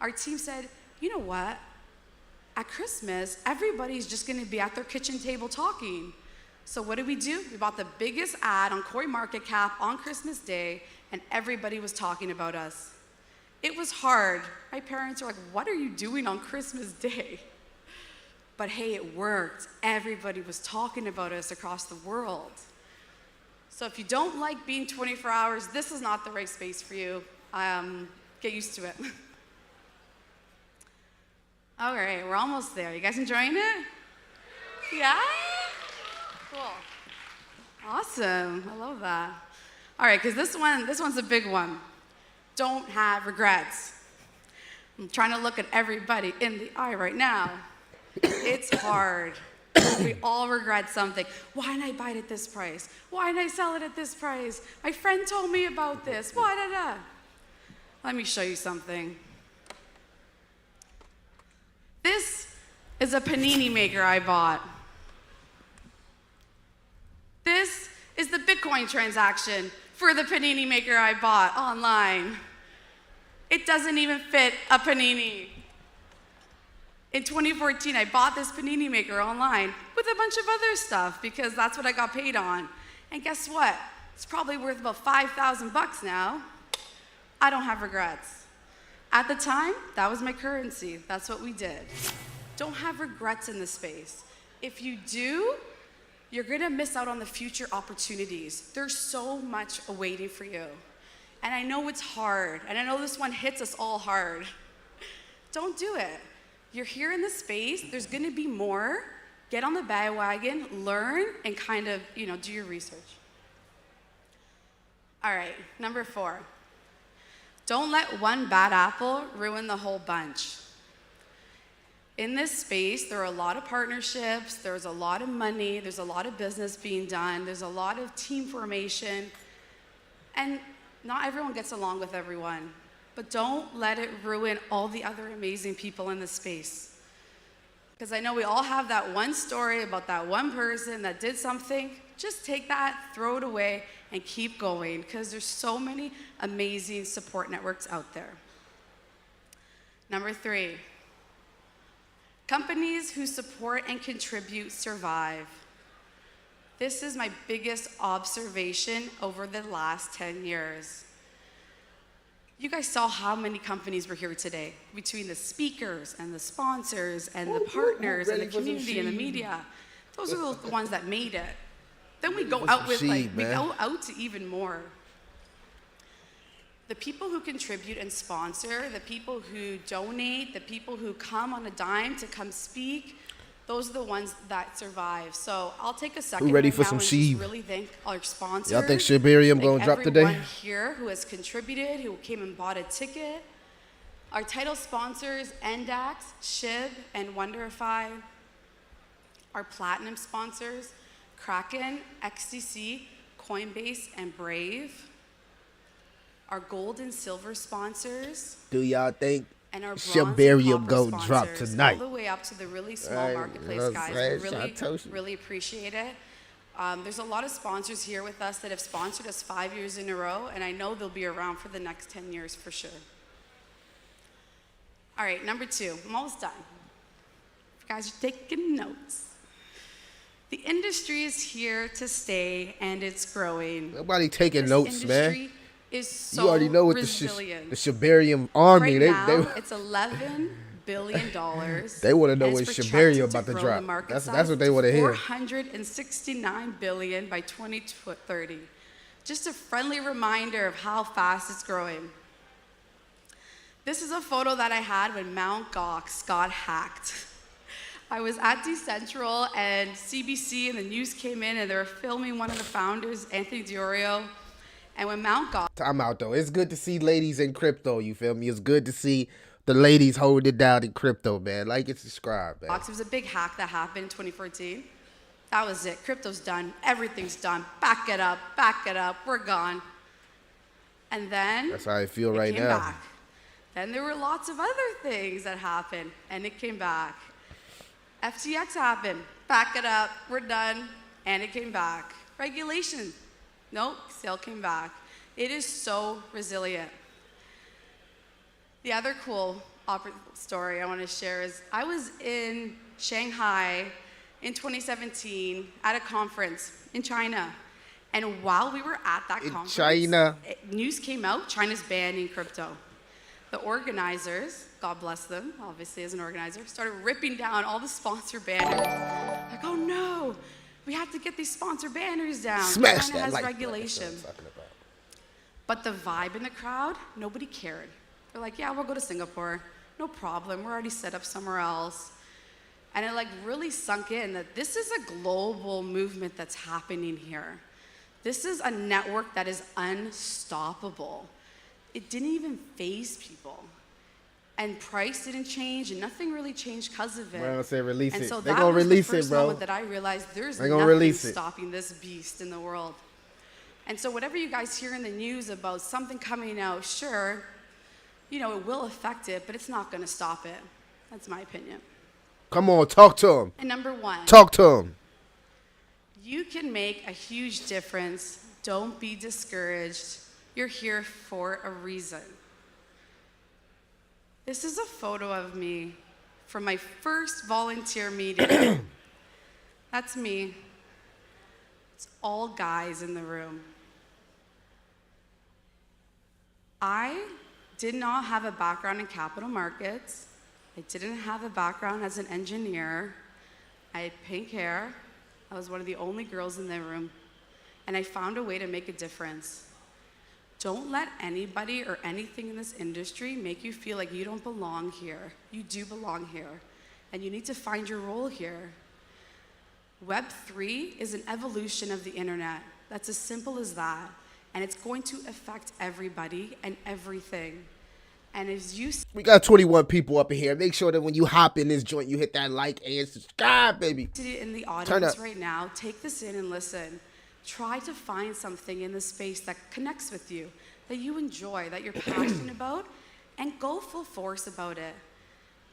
our team said, you know what? At Christmas, everybody's just gonna be at their kitchen table talking. So what did we do? We bought the biggest ad on CoinMarketCap on Christmas Day, and everybody was talking about us. It was hard. My parents were like, what are you doing on Christmas Day? But hey, it worked. Everybody was talking about us across the world. So if you don't like being 24 hours, this is not the right space for you. Get used to it. All right, we're almost there. You guys enjoying it? Yeah? Cool. Awesome. I love that. All right, because this one's a big one. Don't have regrets. I'm trying to look at everybody in the eye right now. It's hard. We all regret something. Why didn't I buy it at this price? Why didn't I sell it at this price? My friend told me about this. Why did I? Let me show you something. This is a panini maker I bought. This is the Bitcoin transaction for the panini maker I bought online. It doesn't even fit a panini. In 2014, I bought this panini maker online with a bunch of other stuff because that's what I got paid on. And guess what? It's probably worth about 5,000 bucks now. I don't have regrets. At the time, that was my currency. That's what we did. Don't have regrets in this space. If you do, you're gonna miss out on the future opportunities. There's so much awaiting for you. And I know it's hard, and I know this one hits us all hard. Don't do it. You're here in the space, there's gonna be more. Get on the bandwagon, learn, and kind of, do your research. All right, number 4. Don't let one bad apple ruin the whole bunch. In this space, there are a lot of partnerships, there's a lot of money, there's a lot of business being done, there's a lot of team formation, and not everyone gets along with everyone. But don't let it ruin all the other amazing people in this space. Because I know we all have that one story about that one person that did something. Just take that, throw it away, and keep going, because there's so many amazing support networks out there. Number 3, companies who support and contribute survive. This is my biggest observation over the last 10 years. You guys saw how many companies were here today, between the speakers and the sponsors and the partners and the community and the media. Those are the ones that made it. Then we go out with we go out to even more. The people who contribute and sponsor, the people who donate, the people who come on a dime to come speak, those are the ones that survive. So I'll take a second ready for some and Shib? just really thank our sponsors. Y'all think Shibarium gonna drop today? Everyone here who has contributed, who came and bought a ticket. Our title sponsors, NDAX, Shib, and Wonderify. Our platinum sponsors, Kraken, XDC, Coinbase, and Brave. Our gold and silver sponsors. Do y'all think and our Shibarium gonna drop tonight? All the way up to the really small marketplace guys. We really appreciate it. There's a lot of sponsors here with us that have sponsored us 5 years in a row, and I know they'll be around for the next 10 years for sure. All right, number 2, I'm almost done. If you guys are taking notes. The industry is here to stay, and it's growing. Nobody taking notes, man. Is so you already know what resilient. the Shibarium army. Right now, it's $11 billion. They want to know when Shibarium about to drop. That's what they want to hear. $469 billion by 2030. Just a friendly reminder of how fast it's growing. This is a photo that I had when Mt. Gox got hacked. I was at Decentral, and CBC and the news came in, and they were filming one of the founders, Anthony Diorio. And when Mt. Gox... I'm out, though. It's good to see ladies in crypto, you feel me? It's good to see the ladies holding it down in crypto, man. Like and subscribe, man. It was a big hack that happened in 2014. That was it. Crypto's done. Everything's done. Back it up. Back it up. We're gone. And then... That's how I feel right now. Back. Then there were lots of other things that happened, and it came back. FTX happened. Back it up. We're done. And it came back. Regulation. Nope. Still came back. It is so resilient. The other cool story I want to share is I was in Shanghai in 2017 at a conference in China. And while we were at that conference, news came out, China's banning crypto. The organizers, God bless them, obviously as an organizer, started ripping down all the sponsor banners. Like, oh no, we have to get these sponsor banners down. Smash China that has regulation. But the vibe in the crowd, nobody cared. They're like, yeah, we'll go to Singapore. No problem, we're already set up somewhere else. And it like really sunk in that this is a global movement that's happening here. This is a network that is unstoppable. It didn't even faze people. And price didn't change, and nothing really changed because of it. Bro, say release and it. So They're that gonna was release the first it, bro. moment that I realized there's They're gonna nothing release it. stopping this beast in the world. And so whatever you guys hear in the news about something coming out, sure, you know, it will affect it, but it's not gonna stop it. That's my opinion. Come on, talk to him. And number one, Talk to him. you can make a huge difference. Don't be discouraged. You're here for a reason. This is a photo of me from my first volunteer meeting. That's me. It's all guys in the room. I did not have a background in capital markets. I didn't have a background as an engineer. I had pink hair. I was one of the only girls in the room. And I found a way to make a difference. Don't let anybody or anything in this industry make you feel like you don't belong here. You do belong here. And you need to find your role here. Web3 is an evolution of the internet. That's as simple as that. And it's going to affect everybody and everything. And as you We got 21 people up in here. Make sure that when you hop in this joint, you hit that like and subscribe, baby. in the audience right now, take this in and listen. Try to find something in the space that connects with you, that you enjoy, that you're passionate about, and go full force about it.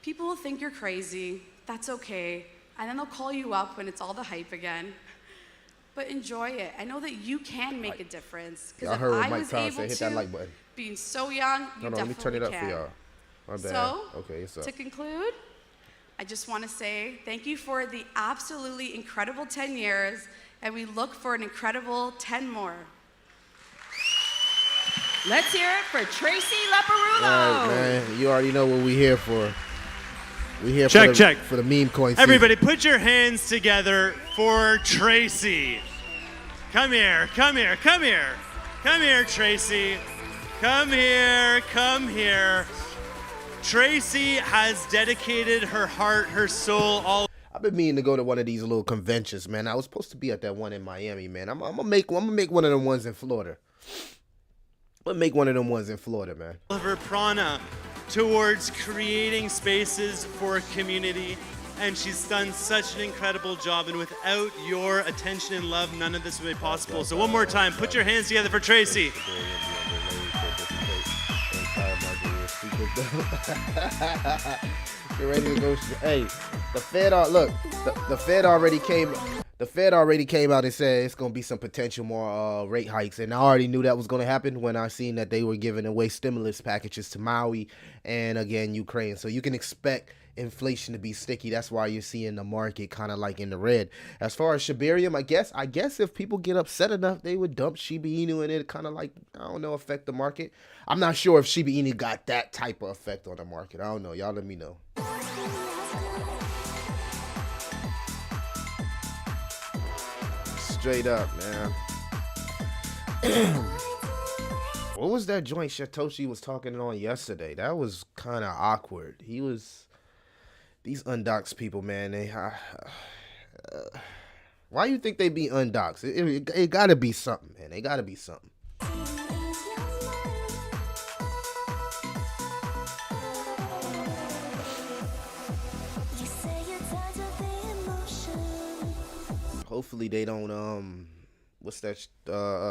People will think you're crazy. That's okay. And then they'll call you up when it's all the hype again. But enjoy it. I know that you can make a difference. Because if I was able hit that like button. Being so young, you definitely can. Let me turn it up for y'all. My bad. So, okay, it's up. To conclude, I just want to say thank you for the absolutely incredible 10 years, and we look for an incredible 10 more. Let's hear it for Tracy Laparullo. All right, man. You already know what we're here for. We're here for the meme coin. Everybody, put your hands together for Tracy. Come here, come here, come here. Come here, Tracy. Come here, come here. Tracy has dedicated her heart, her soul, all. I've been meaning to go to one of these little conventions, man. I was supposed to be at that one in Miami, man. I'm gonna make one of them ones in Florida. I'm gonna make one of them ones in Florida, man. Of her prana towards creating spaces for a community, and she's done such an incredible job, and without your attention and love, none of this would be possible. So one more time, put your hands together for Tracy. Get ready to go. Hey, the Fed. Look, the Fed already came. The Fed already came out and said it's gonna be some potential more rate hikes, and I already knew that was gonna happen when I seen that they were giving away stimulus packages to Maui and again Ukraine. So you can expect inflation to be sticky. That's why you're seeing the market kind of like in the red. As far as Shibarium, I guess if people get upset enough, they would dump Shiba Inu and it kind of like, I don't know, affect the market. I'm not sure if Shiba Inu got that type of effect on the market. I don't know. Y'all let me know. Straight up, man. What was that joint Satoshi was talking on yesterday? That was kind of awkward. These undocs people, man, why you think they be undocs? It gotta be something, man. They gotta be something. Hopefully they don't what's that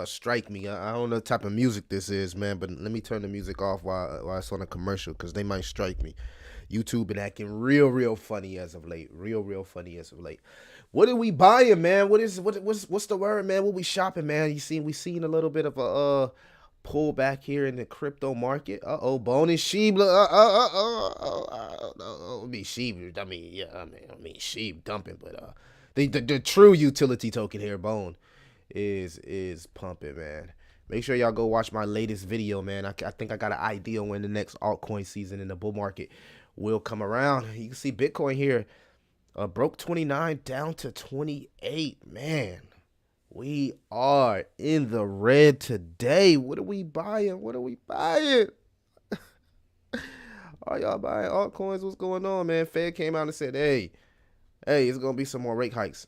strike me. I don't know what type of music this is, man, but let me turn the music off while it's on a commercial, because they might strike me. YouTube been acting real funny as of late. Real funny as of late. What are we buying, man? What's the word, man? What we shopping, man? We seen a little bit of pull back here in the crypto market. Bone and Shib. I mean Shib. I mean Shib dumping, but the true utility token here, Bone, is pumping, man. Make sure y'all go watch my latest video, man. I think I got an idea when the next altcoin season in the bull market will come around. You can see Bitcoin here broke 29 down to 28, man. We are in the red today. What are we buying? What are we buying? Are y'all buying altcoins? What's going on, man? Fed came out and said, hey, it's going to be some more rate hikes.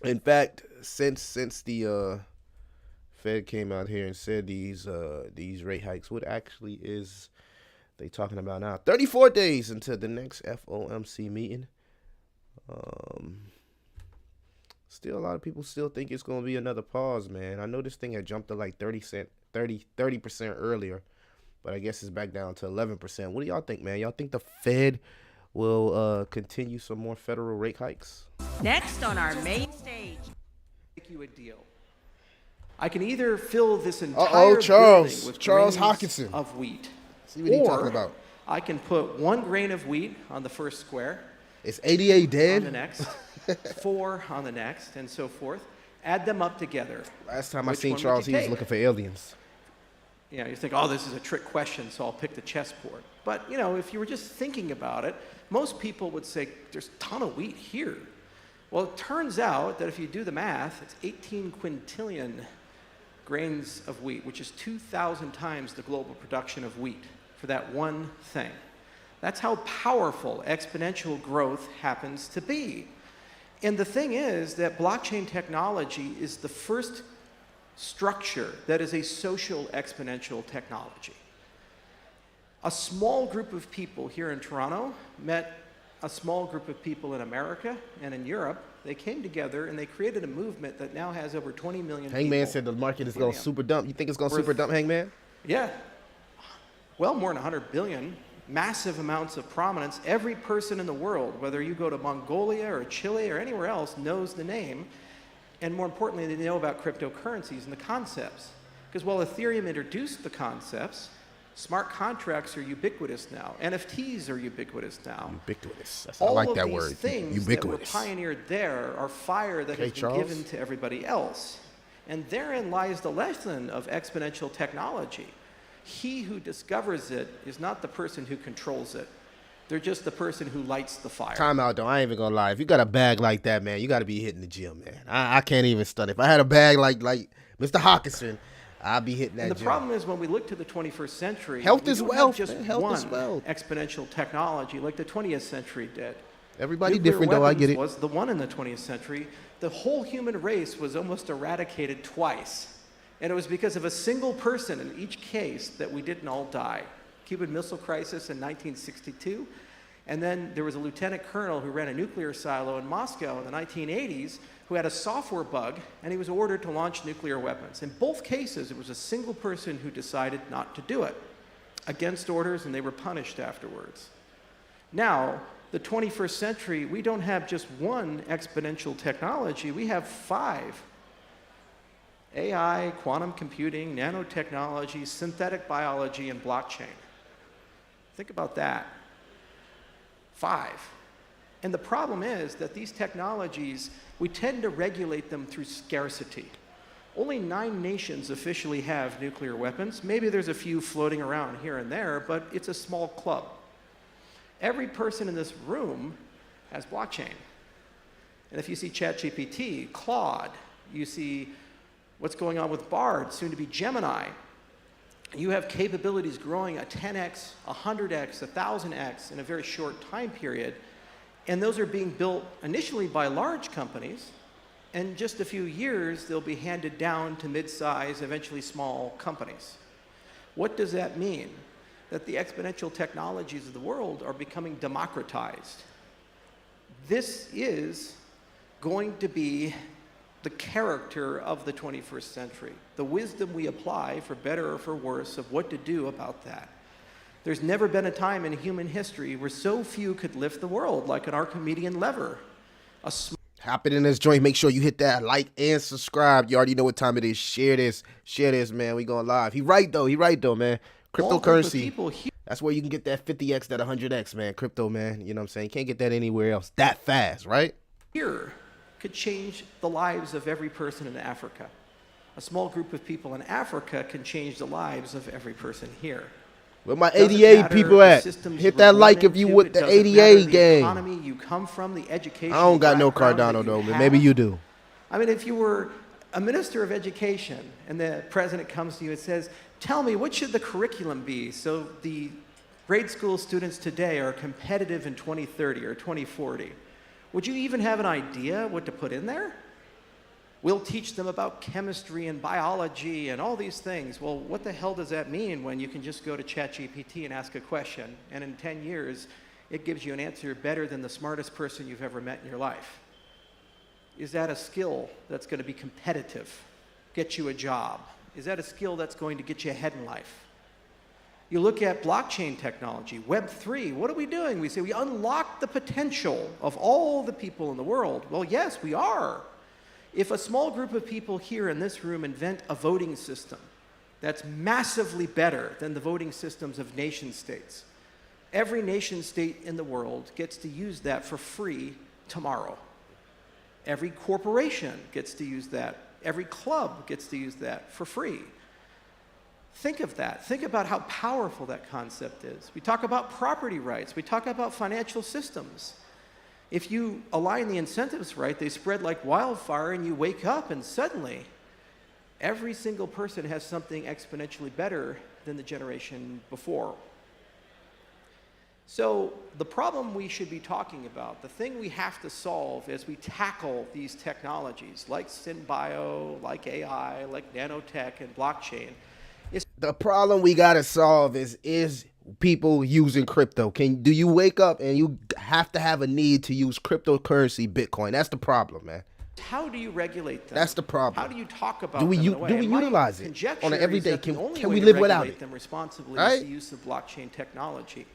In fact, since the Fed came out here and said these rate hikes, what actually is they talking about now? 34 days until the next FOMC meeting. Still, a lot of people still think it's going to be another pause, man. I know this thing had jumped to like 30% earlier, but I guess it's back down to 11%. What do y'all think, man? Y'all think the Fed will continue some more federal rate hikes? Next on our main stage. Make you a deal. I can either fill this entire Charles. building with Charles grains Hockinson. of wheat. See what he's talking about. I can put 1 grain of wheat on the first square. Is 88 dead? On the next. 4 on the next, and so forth. Add them up together. Last time I Which seen one would Charles, you he was take? looking for aliens. You know, you think, oh, this is a trick question, so I'll pick the chessboard. But, you know, if you were just thinking about it, most people would say, there's a ton of wheat here. Well, it turns out that if you do the math, it's 18 quintillion grains of wheat, which is 2,000 times the global production of wheat for that one thing. That's how powerful exponential growth happens to be. And the thing is that blockchain technology is the first structure that is a social exponential technology. A small group of people here in Toronto met a small group of people in America and in Europe. They came together and they created a movement that now has over 20 million people. Hangman said the market is going to super dump. You think it's going to super dump, Hangman? Yeah. Well, more than 100 billion. Massive amounts of prominence. Every person in the world, whether you go to Mongolia or Chile or anywhere else, knows the name. And more importantly, they know about cryptocurrencies and the concepts. Because while Ethereum introduced the concepts, smart contracts are ubiquitous now. NFTs are ubiquitous now. Ubiquitous. I like that word. All of these things Ubiquitous. that were pioneered there are fire that has been given to everybody else. And therein lies the lesson of exponential technology. He who discovers it is not the person who controls it. They're just the person who lights the fire. Time out, though. I ain't even going to lie. If you got a bag like that, man, you got to be hitting the gym, man. I can't even study. If I had a bag like Mr. Hawkinson, I'd be hitting that gym. And the problem is when we look to the 21st century, health is wealth, just man. Health is wealth. Exponential technology like the 20th century did. Everybody Nuclear different, though. I get it. was the one in the 20th century. The whole human race was almost eradicated twice. And it was because of a single person in each case that we didn't all die. Cuban Missile Crisis in 1962. And then there was a lieutenant colonel who ran a nuclear silo in Moscow in the 1980s who had a software bug, and he was ordered to launch nuclear weapons. In both cases, it was a single person who decided not to do it, against orders, and they were punished afterwards. Now, the 21st century, we don't have just one exponential technology, we have 5. AI, quantum computing, nanotechnology, synthetic biology, and blockchain. Think about that. 5. And the problem is that these technologies, we tend to regulate them through scarcity. Only 9 nations officially have nuclear weapons. Maybe there's a few floating around here and there, but it's a small club. Every person in this room has blockchain. And if you see ChatGPT, Claude, you see what's going on with Bard, soon to be Gemini, you have capabilities growing at 10x, 100x, 1,000x in a very short time period. And those are being built initially by large companies. In just a few years, they'll be handed down to mid-size, eventually small companies. What does that mean? That the exponential technologies of the world are becoming democratized. This is going to be the character of the 21st century, the wisdom we apply, for better or for worse, of what to do about that. There's never been a time in human history where so few could lift the world like an Archimedean lever. Hop in this joint. Make sure you hit that like and subscribe. You already know what time it is. Share this, man. We going live. He right though, man. Cryptocurrency. That's where you can get that 50x, that 100x, man. Crypto, man. You know what I'm saying? You can't get that anywhere else that fast, right? Here could change the lives of every person in Africa. A small group of people in Africa can change the lives of every person here. Where my 88 people at? Hit that like if you with the 88 gang. Economy you come from, the education. I don't got no Cardano though, man. Maybe you do. I mean, if you were a minister of education and the president comes to you and says, tell me, what should the curriculum be so the grade school students today are competitive in 2030 or 2040? Would you even have an idea what to put in there? We'll teach them about chemistry and biology and all these things. Well, what the hell does that mean when you can just go to ChatGPT and ask a question, and in 10 years, it gives you an answer better than the smartest person you've ever met in your life? Is that a skill that's going to be competitive, get you a job? Is that a skill that's going to get you ahead in life? You look at blockchain technology, Web3, what are we doing? We say we unlock the potential of all the people in the world. Well, yes, we are. If a small group of people here in this room invent a voting system that's massively better than the voting systems of nation states, every nation state in the world gets to use that for free tomorrow. Every corporation gets to use that. Every club gets to use that for free. Think of that. Think about how powerful that concept is. We talk about property rights. We talk about financial systems. If you align the incentives right, they spread like wildfire, and you wake up and suddenly every single person has something exponentially better than the generation before. So the problem we should be talking about, the thing we have to solve as we tackle these technologies like synbio, like AI, like nanotech and blockchain, is the problem we gotta solve is people using crypto. Do you wake up and you have to have a need to use cryptocurrency, Bitcoin? That's the problem, man. how do you regulate them? That's the problem. How do you talk about do we them in a way? Do we And my utilize it conjecture on an everyday? is that the only Can way we to live without regulate it? them responsibly Right? is the use of blockchain technology.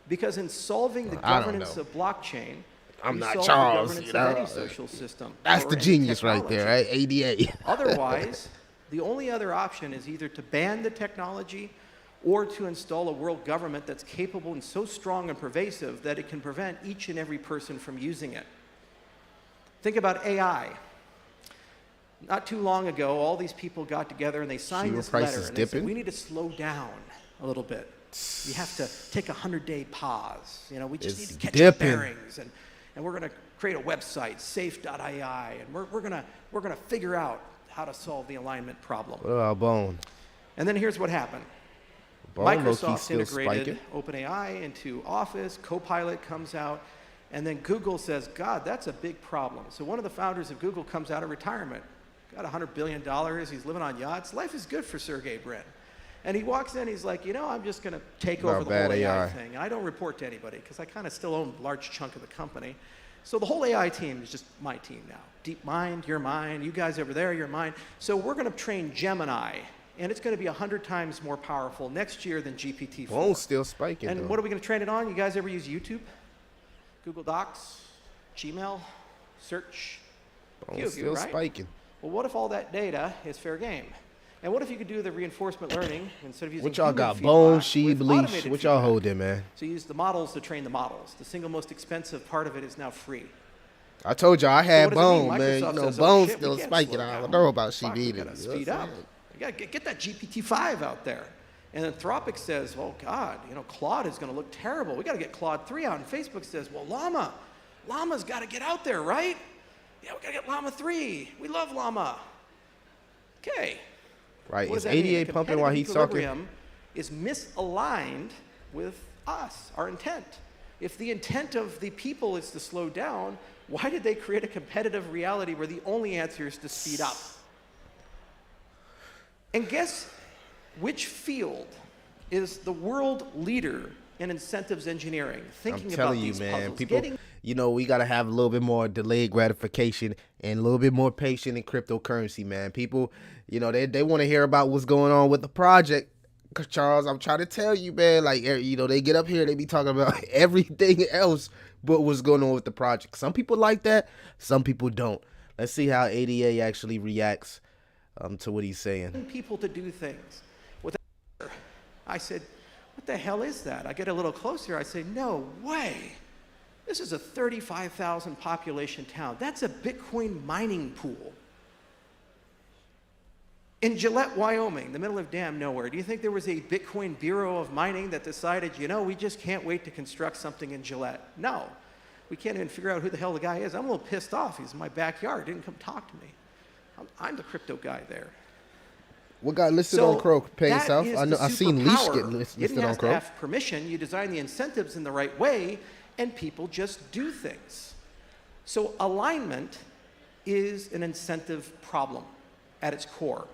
Because in solving the I don't governance know. of blockchain, I'm you not solve Charles, the governance you know. of any social system. That's or the any genius right there, technology. right? ADA. Otherwise, the only other option is either to ban the technology or to install a world government that's capable and so strong and pervasive that it can prevent each and every person from using it. Think about AI. Not too long ago, all these people got together and they signed Shiba this price letter is and they said, dipping. we need to slow down a little bit. You have to take a 100-day pause. You know, we just It's need to catch dipping. the bearings, and we're going to create a website, safe.ai, and we're going to figure out how to solve the alignment problem. What about Bone? And then here's what happened. Bone low-key Microsoft still integrated spiking. OpenAI into Office, Copilot comes out, and then Google says, God, that's a big problem. So one of the founders of Google comes out of retirement, got $100 billion, he's living on yachts. Life is good for Sergey Brin. And he walks in, he's like, you know, I'm just going to take Not over the bad whole AI AI. thing. And I don't report to anybody because I kind of still own a large chunk of the company. So the whole AI team is just my team now. DeepMind, you're mine. You guys over there, you're mine. So we're going to train Gemini, and it's going to be 100 times more powerful next year than GPT-4. Bone's still spiking, And though. what are we going to train it on? You guys ever use YouTube? Google Docs? Gmail? Search? Few Bone's of you, still right? spiking. Well, what if all that data is fair game? And what if you could do the reinforcement learning instead of using What y'all human got? feedback Bone, with Shib, Leash. automated What y'all feedback? holding, man? So you use the models to train the models. The single most expensive part of it is now free. I told y'all I had what does it mean? Bone, man. You Microsoft know, says, oh, Bone's shit, we still can't spiking. slow I down. don't know about Fuck, Shib we either. gotta speed up. You got to get that GPT-5 out there. And Anthropic says, oh, God, you know, Claude is going to look terrible. We got to get Claude 3 out. And Facebook says, well, Llama's got to get out there, right? Yeah, we got to get Llama 3. We love Llama. Okay. Right. What Is does that mean? 88 The pumping while competitive he's talking? equilibrium is misaligned with us, our intent. If the intent of the people is to slow down, why did they create a competitive reality where the only answer is to speed up? And guess which field is the world leader in incentives engineering? Thinking I'm about telling you, these man. puzzles, People, you know, we got to have a little bit more delayed gratification and a little bit more patience in cryptocurrency, man. People, you know, they want to hear about what's going on with the project Charles, I'm trying to tell you, man. Like, they get up here, they be talking about everything else but what's going on with the project. Some people like that, some people don't. Let's see how ADA actually reacts to what he's saying. People to do things. I said, what the hell is that? I get a little closer. I say, no way. This is a 35,000 population town. That's a Bitcoin mining pool. In Gillette, Wyoming, the middle of damn nowhere, do you think there was a Bitcoin Bureau of Mining that decided, we just can't wait to construct something in Gillette? No. We can't even figure out who the hell the guy is. I'm a little pissed off. He's in my backyard. Didn't come talk to me. I'm the crypto guy there. What got listed on Crow paying south? I seen Leash get listed on Crow. You have permission. You design the incentives in the right way, and people just do things. So alignment is an incentive problem at its core.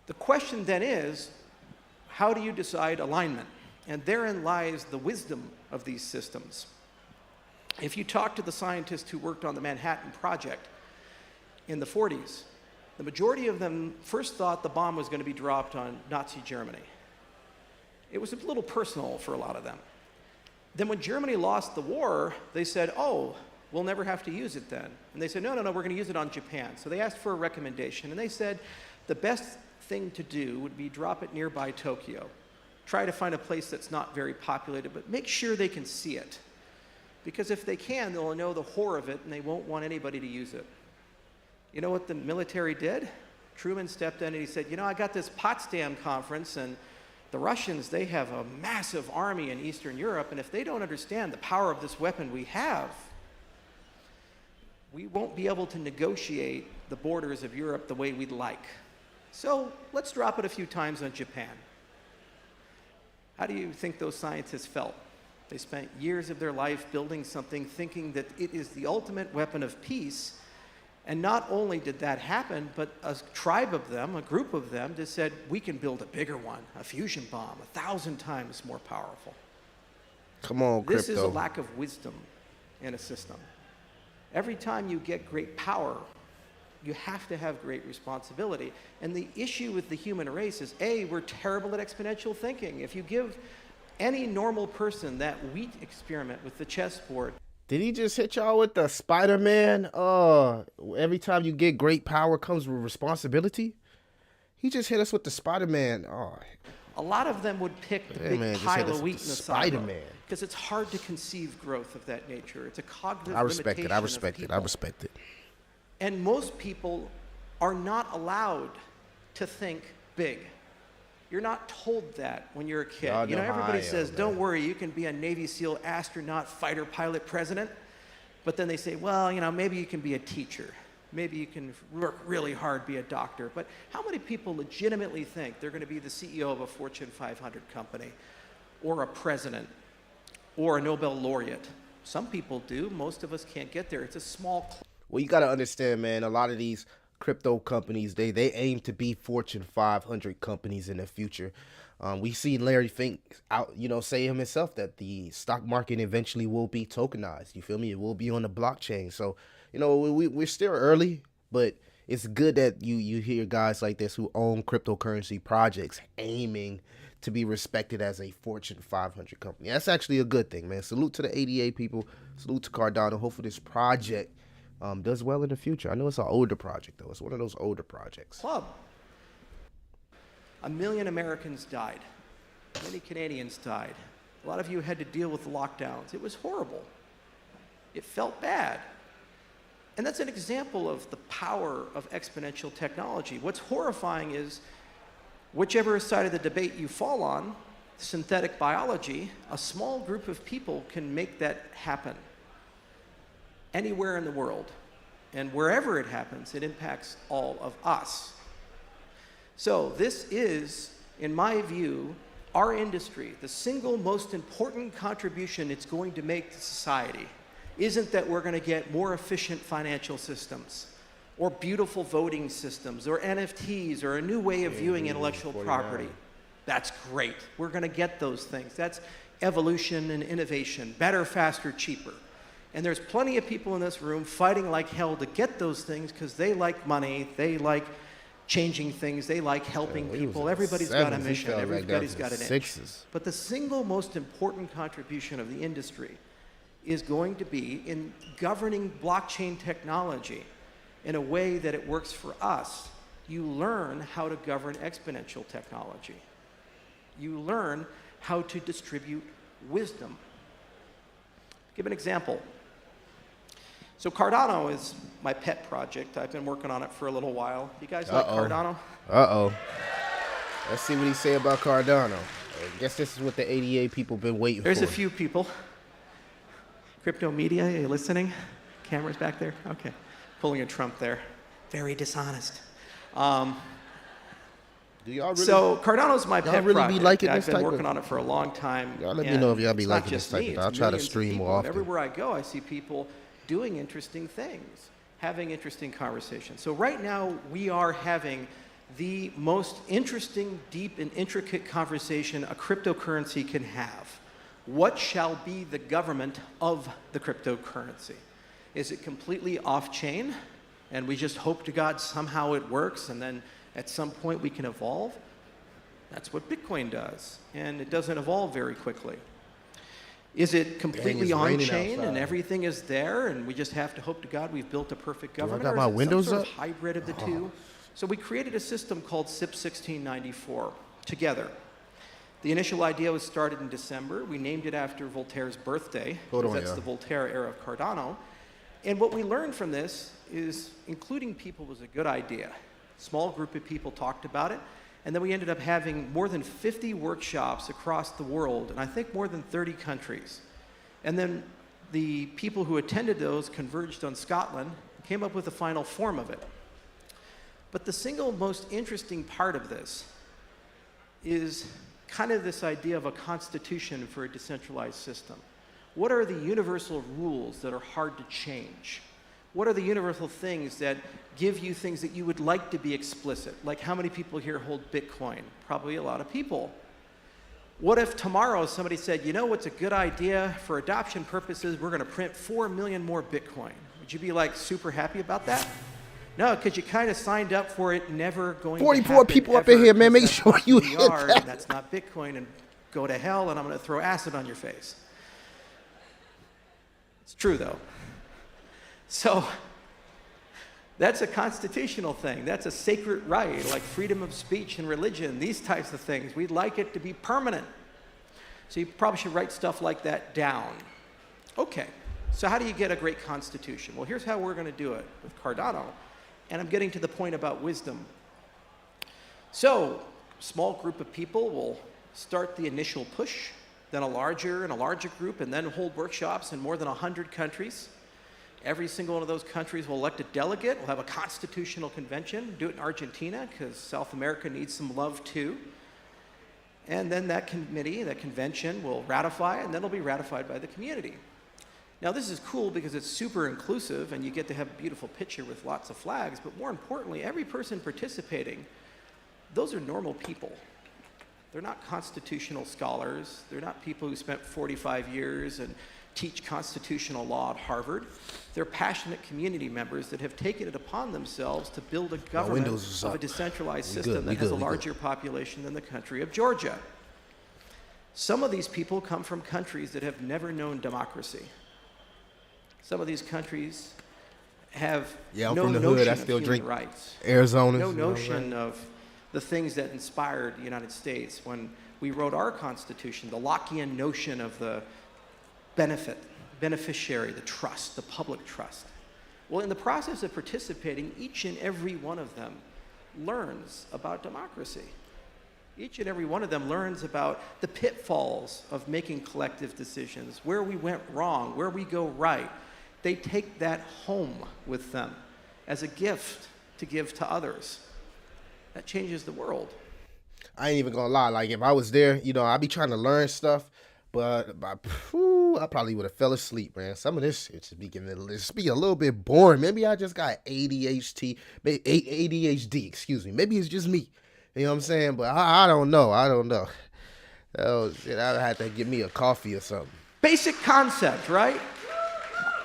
The question then is, how do you decide alignment? And therein lies the wisdom of these systems. If you talk to the scientists who worked on the Manhattan Project in the 40s, the majority of them first thought the bomb was going to be dropped on Nazi Germany. It was a little personal for a lot of them. Then when Germany lost the war, they said, oh, we'll never have to use it then. And they said, no, we're going to use it on Japan. So they asked for a recommendation, and they said the best thing to do would be drop it nearby Tokyo. Try to find a place that's not very populated, but make sure they can see it. Because if they can, they'll know the horror of it, and they won't want anybody to use it. You know what the military did? Truman stepped in and he said, I got this Potsdam conference, and the Russians, they have a massive army in Eastern Europe, and if they don't understand the power of this weapon we have, we won't be able to negotiate the borders of Europe the way we'd like. So let's drop it a few times on Japan. How do you think those scientists felt? They spent years of their life building something, thinking that it is the ultimate weapon of peace. And not only did that happen, but a tribe of them, a group of them, just said, we can build a bigger one, a fusion bomb, 1,000 times more powerful. Come on, crypto. This is a lack of wisdom in a system. Every time you get great power, you have to have great responsibility. And the issue with the human race is, A, we're terrible at exponential thinking. If you give any normal person that wheat experiment with the chessboard, did he just hit y'all with the Spider-Man? Every time you get great power comes with responsibility? He just hit us with the Spider-Man. A lot of them would pick the big pile of wheat in the Spider-Man, because it's hard to conceive growth of that nature. It's a cognitive limitation. I respect it. And most people are not allowed to think big. You're not told that when you're a kid. Everybody says, don't worry, you can be a Navy SEAL astronaut, fighter pilot, president. But then they say, well, maybe you can be a teacher. Maybe you can work really hard, be a doctor. But how many people legitimately think they're going to be the CEO of a Fortune 500 company, or a president, or a Nobel laureate? Some people do. Most of us can't get there. It's a small... Well, you got to understand, man, a lot of these crypto companies, they aim to be Fortune 500 companies in the future. We see Larry Fink out, say himself that the stock market eventually will be tokenized. You feel me? It will be on the blockchain. So, we're still early, but it's good that you hear guys like this who own cryptocurrency projects aiming to be respected as a Fortune 500 company. That's actually a good thing, man. Salute to the ADA people. Salute to Cardano. Hopefully this project does well in the future. I know it's an older project, though. It's one of those older projects. Club. 1 million Americans died. Many Canadians died. A lot of you had to deal with the lockdowns. It was horrible. It felt bad. And that's an example of the power of exponential technology. What's horrifying is, whichever side of the debate you fall on, synthetic biology, a small group of people can make that happen. Anywhere in the world. And wherever it happens, it impacts all of us. So this is, in my view, our industry, the single most important contribution it's going to make to society isn't that we're going to get more efficient financial systems, or beautiful voting systems, or NFTs, or a new way of viewing intellectual property. That's great. We're going to get those things. That's evolution and innovation. Better, faster, cheaper. And there's plenty of people in this room fighting like hell to get those things because they like money, they like changing things. They like helping people. Everybody's got a mission. Everybody's got an itch. But the single most important contribution of the industry is going to be in governing blockchain technology in a way that it works for us. You learn how to govern exponential technology. You learn how to distribute wisdom. Give an example. So Cardano is my pet project. I've been working on it for a little while. You guys like Cardano? Uh-oh. Let's see what he say about Cardano. I guess this is what the 88 people been waiting There's for. a few people. Crypto media, are you listening? Cameras back there? Okay. Pulling a Trump there. Very dishonest. Do y'all really? So Cardano's my pet really project. Be liking I've this been working on it for a long time. Y'all let me know if y'all be liking this type of thing. I'll try to stream more often. Everywhere I go, I see people doing interesting things, having interesting conversations. So right now, we are having the most interesting, deep, and intricate conversation a cryptocurrency can have. What shall be the government of the cryptocurrency? Is it completely off-chain, and we just hope to God somehow it works, and then at some point we can evolve? That's what Bitcoin does, and it doesn't evolve very quickly. Is it completely on-chain and everything is there and we just have to hope to God we've built a perfect government? I got or my is it windows some sort up? of hybrid of the two? So we created a system called SIP 1694 together. The initial idea was started in December. We named it after Voltaire's birthday. That's the Voltaire era of Cardano. And what we learned from this is including people was a good idea. A small group of people talked about it. And then we ended up having more than 50 workshops across the world, and I think more than 30 countries. And then the people who attended those converged on Scotland, came up with the final form of it. But the single most interesting part of this is kind of this idea of a constitution for a decentralized system. What are the universal rules that are hard to change? What are the universal things that give you things that you would like to be explicit? Like how many people here hold Bitcoin? Probably a lot of people. What if tomorrow somebody said, you know what's a good idea for adoption purposes? We're going to print 4 million more Bitcoin. Would you be like super happy about that? No, because you kind of signed up for it never going to happen. 44 people up in here, man. Make sure you hit that. That's not Bitcoin, and go to hell, and I'm going to throw acid on your face. It's true, though. So that's a constitutional thing. That's a sacred right, like freedom of speech and religion, these types of things. We'd like it to be permanent. So you probably should write stuff like that down. Okay, so how do you get a great constitution? Well, here's how we're going to do it with Cardano. And I'm getting to the point about wisdom. So a small group of people will start the initial push, then a larger and a larger group, and then hold workshops in more than 100 countries. Every single one of those countries will elect a delegate. We'll have a constitutional convention. Do it in Argentina because South America needs some love too. And then that committee, that convention, will ratify it, and then it'll be ratified by the community. Now this is cool because it's super inclusive and you get to have a beautiful picture with lots of flags, but more importantly, every person participating, those are normal people. They're not constitutional scholars. They're not people who spent 45 years and teach constitutional law at Harvard. They're passionate community members that have taken it upon themselves to build a government of a decentralized system that has a larger population than the country of Georgia. Some of these people come from countries that have never known democracy. Some of these countries have no notion of human rights. Arizona. No notion of the things that inspired the United States when we wrote our Constitution, the Lockean notion of the beneficiary, the trust, the public trust. Well, in the process of participating, each and every one of them learns about democracy. Each and every one of them learns about the pitfalls of making collective decisions, where we went wrong, where we go right. They take that home with them as a gift to give to others. That changes the world. I ain't even gonna lie. Like, if I was there, you know, I'd be trying to learn stuff, but I probably would have fell asleep, man. Some of this shit should be a little bit boring. Maybe I just got ADHD, excuse me. Maybe it's just me. You know what I'm saying? But I don't know. Oh, shit, I'd have to get me a coffee or something. Basic concept, right?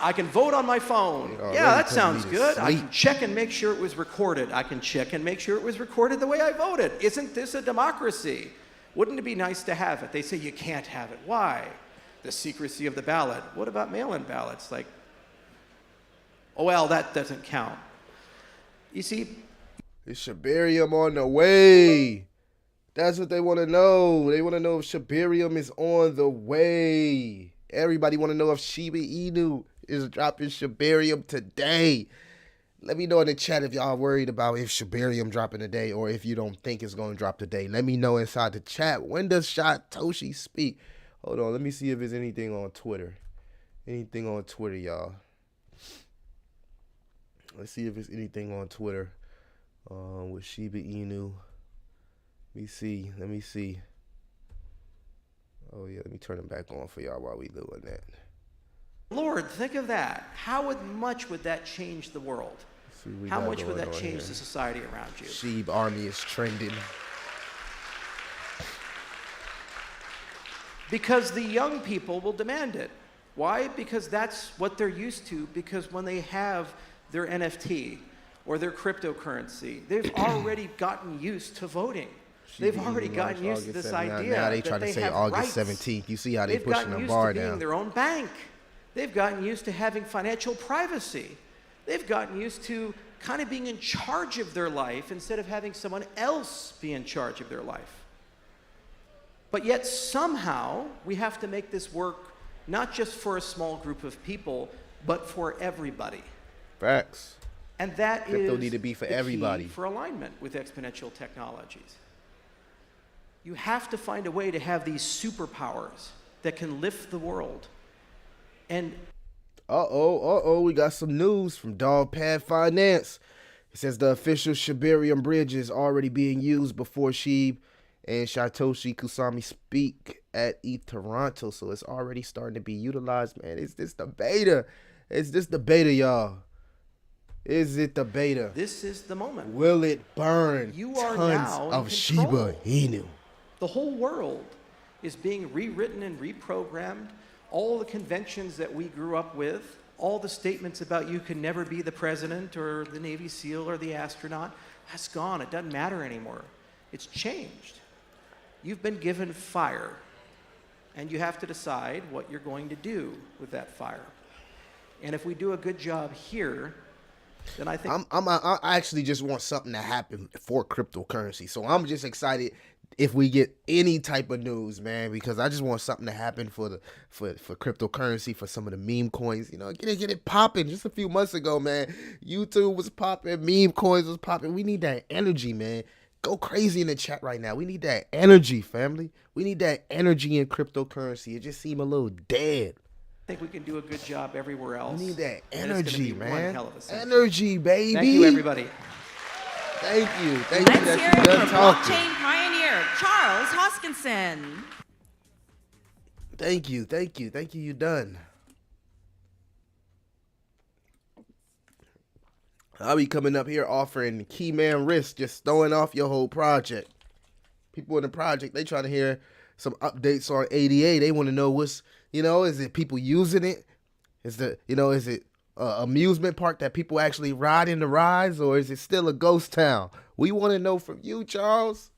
I can vote on my phone. Already Yeah, that putting sounds me to good. I sleep. can check and make sure it was recorded. I can check and make sure it was recorded the way I voted. Isn't this a democracy? Wouldn't it be nice to have it? They say you can't have it. Why? The secrecy of the ballot. What about mail-in ballots? Like, oh, well, that doesn't count. You see, Is Shibarium on the way? That's what they want to know. They want to know if Shibarium is on the way. Everybody want to know if Shiba Inu is dropping Shibarium today. Let me know in the chat if y'all worried about if Shibarium dropping today or if you don't think it's going to drop today. Let me know inside the chat. When does Satoshi speak? Hold on. Let me see if there's anything on Twitter. Anything on Twitter, y'all. Let's see if there's anything on Twitter with Shiba Inu. Let me see. Oh, yeah. Let me turn it back on for y'all while we doing that. Lord, think of that. How much would that change the world? How much would that change the society around you? Shib army is trending. Because the young people will demand it. Why? Because that's what they're used to. Because when they have their NFT or their cryptocurrency, they've already gotten used to voting. They've already gotten used to this idea. Now they try to say August 17th. You see how they pushing the bar down. They've gotten used to being their own bank. They've gotten used to having financial privacy. They've gotten used to kind of being in charge of their life instead of having someone else be in charge of their life. But yet somehow we have to make this work not just for a small group of people, but for everybody. Facts. And that Crypto is need to be for the everybody. key for alignment with exponential technologies. You have to find a way to have these superpowers that can lift the world. And we got some news from Dogpad Finance. It says the official Shibarium bridge is already being used before Shib and Satoshi Kusami speak at Toronto. So it's already starting to be utilized, man. Is this the beta? Is this the beta, y'all? Is it the beta? this is the moment. Will it burn You are tons now in of control. Shiba Inu? The whole world is being rewritten and reprogrammed. All the conventions that we grew up with, all the statements about you can never be the president or the Navy SEAL or the astronaut, that's gone. It doesn't matter anymore. It's changed. You've been given fire, and you have to decide what you're going to do with that fire. And if we do a good job here, then I think I actually just want something to happen for cryptocurrency. So I'm just excited if we get any type of news, man, because I just want something to happen for cryptocurrency, for some of the meme coins. You know, get it popping. Just a few months ago, man, YouTube was popping, meme coins was popping. We need that energy, man. Go crazy in the chat right now. We need that energy, family. We need that energy in cryptocurrency. It just seemed a little dead. I think we can do a good job everywhere else. We need that And it's gonna energy, be one man. hell of a century. Energy, baby. Thank you, everybody. Thank you. Thank you Let's that hear you it done for talking. blockchain pioneer Charles Hoskinson. Thank you. Thank you. Thank you. You done. I'll be coming up here offering key man risk, just throwing off your whole project. People in the project, they trying to hear some updates on ADA. They want to know what's, is it people using it? Is it amusement park that people actually ride in the rides, or is it still a ghost town? We want to know from you, Charles.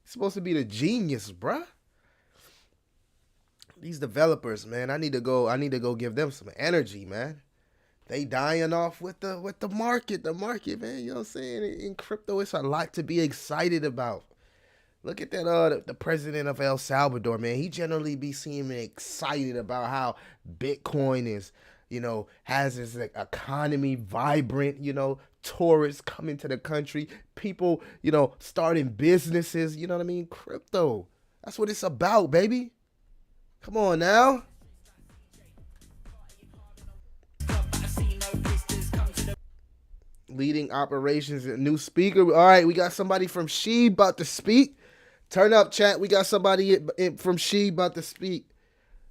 You're supposed to be the genius, bruh. These developers, man, I need to go give them some energy, man. They dying off with the market, man. You know what I'm saying? In crypto, it's a lot to be excited about. Look at that, the president of El Salvador, man. He generally be seeming excited about how Bitcoin is, has this economy vibrant, tourists coming to the country, people, starting businesses, you know what I mean? Crypto. That's what it's about, baby. Come on now. Leading operations, a new speaker. All right, we got somebody from Shib about to speak. Turn up, chat. We got somebody from Shib about to speak.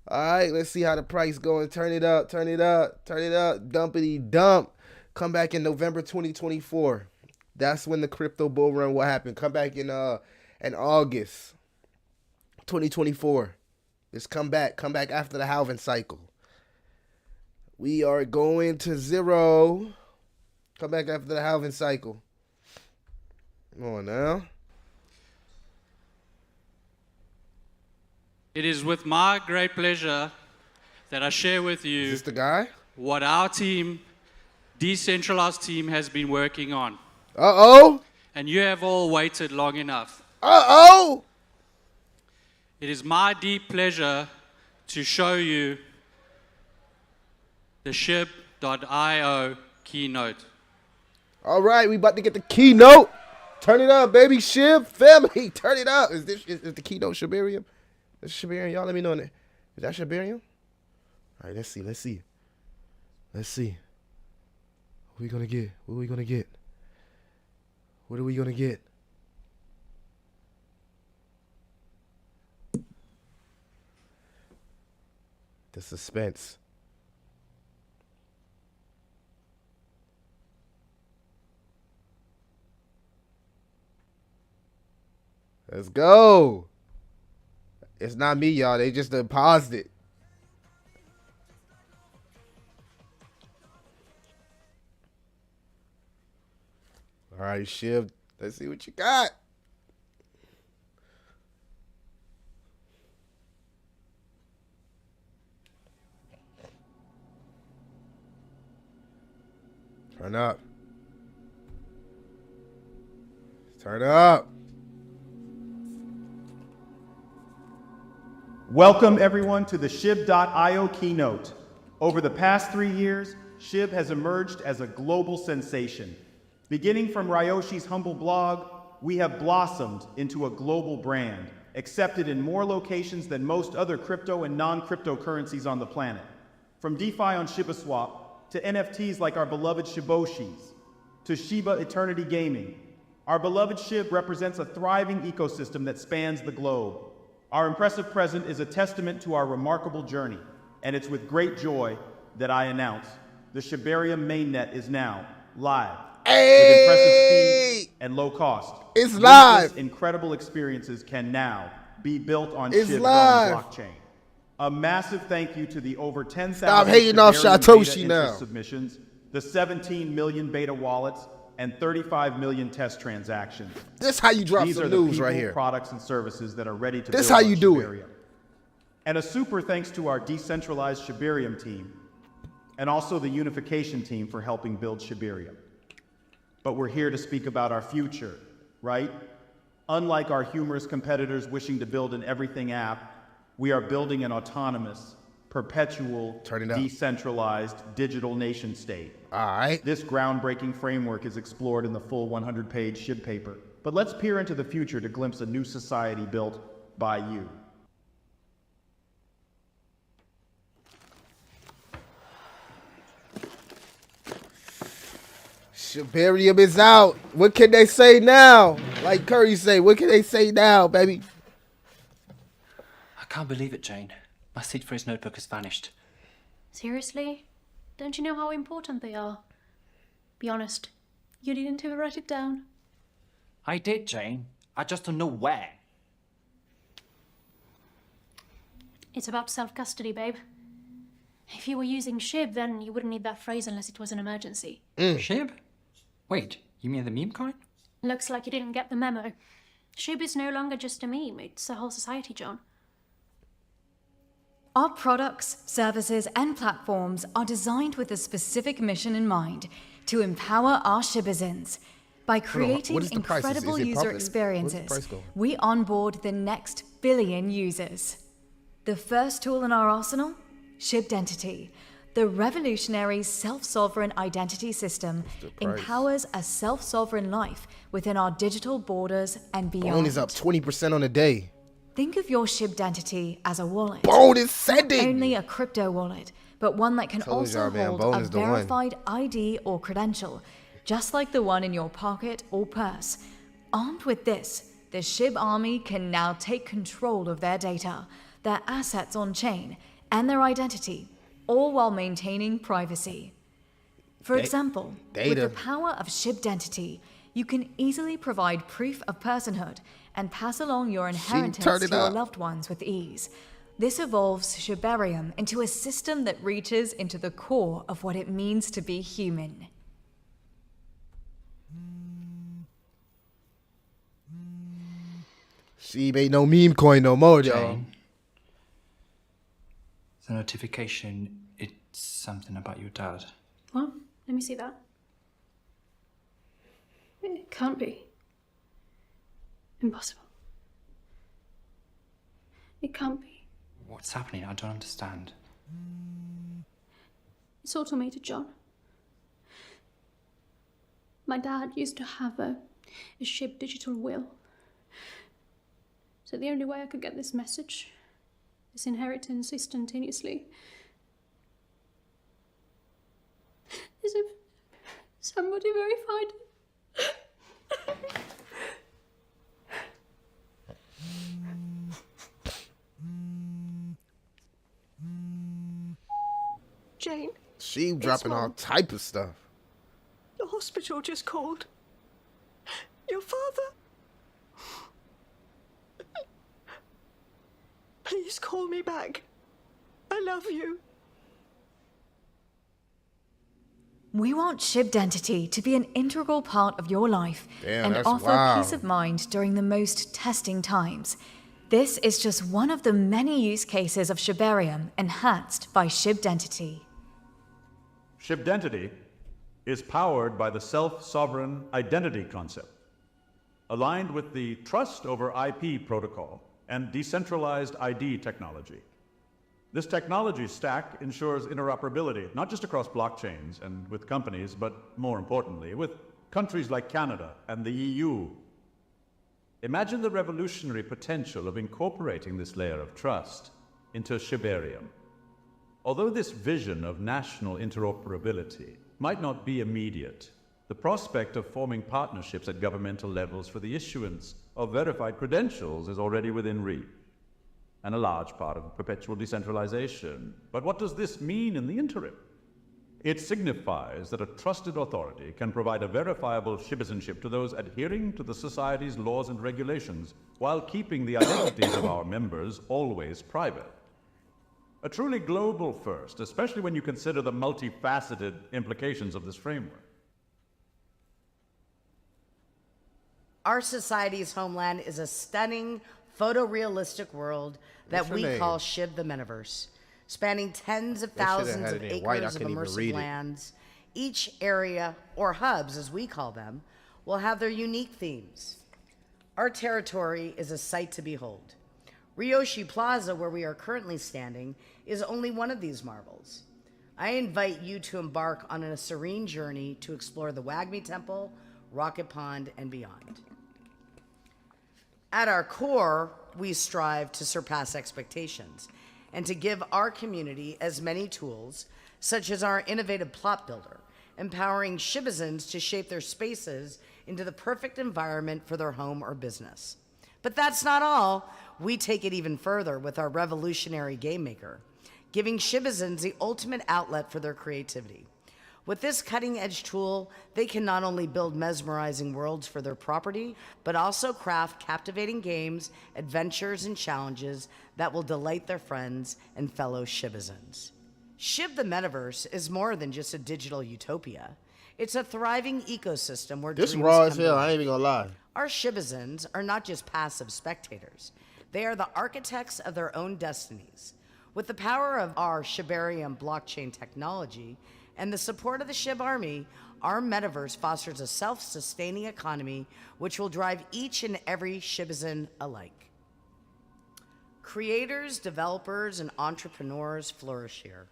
All right, let's see how the price going. Turn it up, turn it up, turn it up. Dumpity dump. Come back in November 2024. That's when the crypto bull run will happen. Come back in August 2024. Just come back after the halving cycle. We are going to 0. Come back after the halving cycle. Come on now. It is with my great pleasure that I share with Is you this the guy? what our team, Decentralized team, has been working on. Uh-oh. And you have all waited long enough. Uh-oh. It is my deep pleasure to show you the Shib.io keynote. All right, we about to get the keynote. Turn it up, baby. Shib family, turn it up. Is the keynote Shibarium? Is Shibarium? Y'all let me know. Is that Shibarium? All right, let's see. Let's see. What are we gonna get? What are we gonna get? What are we gonna get? The suspense. Let's go. It's not me, y'all. They just paused it. All right, Shib. Let's see what you got. Turn up. Turn up. Welcome everyone to the Shib.io keynote. Over the past 3 years, Shib has emerged as a global sensation. Beginning from Ryoshi's humble blog, we have blossomed into a global brand, accepted in more locations than most other crypto and non-cryptocurrencies on the planet. From DeFi on ShibaSwap, to NFTs like our beloved Shiboshis, to Shiba Eternity Gaming. Our beloved Shib represents a thriving ecosystem that spans the globe. Our impressive present is a testament to our remarkable journey, and it's with great joy that I announce the Shibarium mainnet is now live. With impressive speed and low cost. It's live. Incredible experiences can now be built on It's Shib's live. blockchain. A massive thank you to the over 10,000 Stop hating off Shibarium Satoshi beta now. interest submissions, the 17 million beta wallets, and 35 million test transactions. This how you drop These some are the news people, right here. products, and services that are ready to This build how on you do it. Shibarium. And a super thanks to our decentralized Shibarium team, and also the unification team for helping build Shibarium. But we're here to speak about our future, right? Unlike our humorous competitors wishing to build an everything app, we are building an autonomous, perpetual, decentralized digital nation state. All right. This groundbreaking framework is explored in the full 100-page Shib paper. But let's peer into the future to glimpse a new society built by you. Shibarium is out. What can they say now? Like Curry say, what can they say now, baby? I can't believe it, Jane. My seed phrase notebook has vanished. Seriously? Don't you know how important they are? Be honest, you didn't even write it down. I did, Jane. I just don't know where. It's about self-custody, babe. If you were using Shib, then you wouldn't need that phrase unless it was an emergency. Shib? Wait, you mean the meme coin? Looks like you didn't get the memo. Shib is no longer just a meme, it's a whole society, John. Our products, services, and platforms are designed with a specific mission in mind: to empower our Shibazins. By creating What is the price? incredible Is it user pumping? experiences, Where's the price going? we onboard the next billion users. The first tool in our arsenal? Shibdentity. The revolutionary self-sovereign identity system empowers a self-sovereign life within our digital borders and beyond. Bone is up 20% on the day. Think of your Shibdentity as a wallet. Bone is sending. Not only a crypto wallet, but one that can Told also y'all, man, hold Bone a is the one. verified ID or credential, just like the one in your pocket or purse. Armed with this, the Shib army can now take control of their data, their assets on chain, and their identity, all while maintaining privacy. For example, with the power of Shibdentity, you can easily provide proof of personhood and pass along your inheritance to your loved ones with ease. This evolves Shibarium into a system that reaches into the core of what it means to be human. Shib ain't no meme coin no more, y'all. Jane, the notification, it's something about your dad. What? Let me see that. It can't be. Impossible. It can't be. What's happening? I don't understand. It's automated, John. My dad used to have a Shib digital will. So the only way I could get this message, this inheritance instantaneously, is if somebody verified it. Jane. Shib dropping all type of stuff. The hospital just called. Your father. Please call me back. I love you. We want Shibdentity to be an integral part of your life and that's offer wild. peace of mind during the most testing times. This is just one of the many use cases of Shibarium enhanced by Shibdentity. Shibdentity is powered by the self-sovereign identity concept, aligned with the trust over IP protocol and decentralized ID technology. This technology stack ensures interoperability, not just across blockchains and with companies, but more importantly, with countries like Canada and the EU. Imagine the revolutionary potential of incorporating this layer of trust into Shibarium. Although this vision of national interoperability might not be immediate, the prospect of forming partnerships at governmental levels for the issuance of verified credentials is already within reach, and a large part of perpetual decentralization. But what does this mean in the interim? It signifies that a trusted authority can provide a verifiable citizenship to those adhering to the society's laws and regulations, while keeping the identities of our members always private. A truly global first, especially when you consider the multifaceted implications of this framework. Our society's homeland is a stunning, photorealistic world that we call Shib the metaverse, spanning tens of thousands of acres of immersive lands. Each area, or hubs as we call them, will have their unique themes. Our territory is a sight to behold. Ryoshi Plaza, where we are currently standing, is only one of these marvels. I invite you to embark on a serene journey to explore the Wagmi Temple, Rocket Pond, and beyond. At our core, we strive to surpass expectations and to give our community as many tools, such as our innovative plot builder, empowering Shibazens to shape their spaces into the perfect environment for their home or business. But that's not all. We take it even further with our revolutionary game maker, giving Shibazens the ultimate outlet for their creativity. With this cutting-edge tool, they can not only build mesmerizing worlds for their property, but also craft captivating games, adventures, and challenges that will delight their friends and fellow Shibazens. Shib the Metaverse is more than just a digital utopia. It's a thriving ecosystem where This dreams raw as come hell, to I ain't life. even gonna lie. Our Shibazens are not just passive spectators. They are the architects of their own destinies. With the power of our Shibarium blockchain technology and the support of the Shib Army, our metaverse fosters a self-sustaining economy which will drive each and every Shibazen alike. Creators, developers, and entrepreneurs flourish here,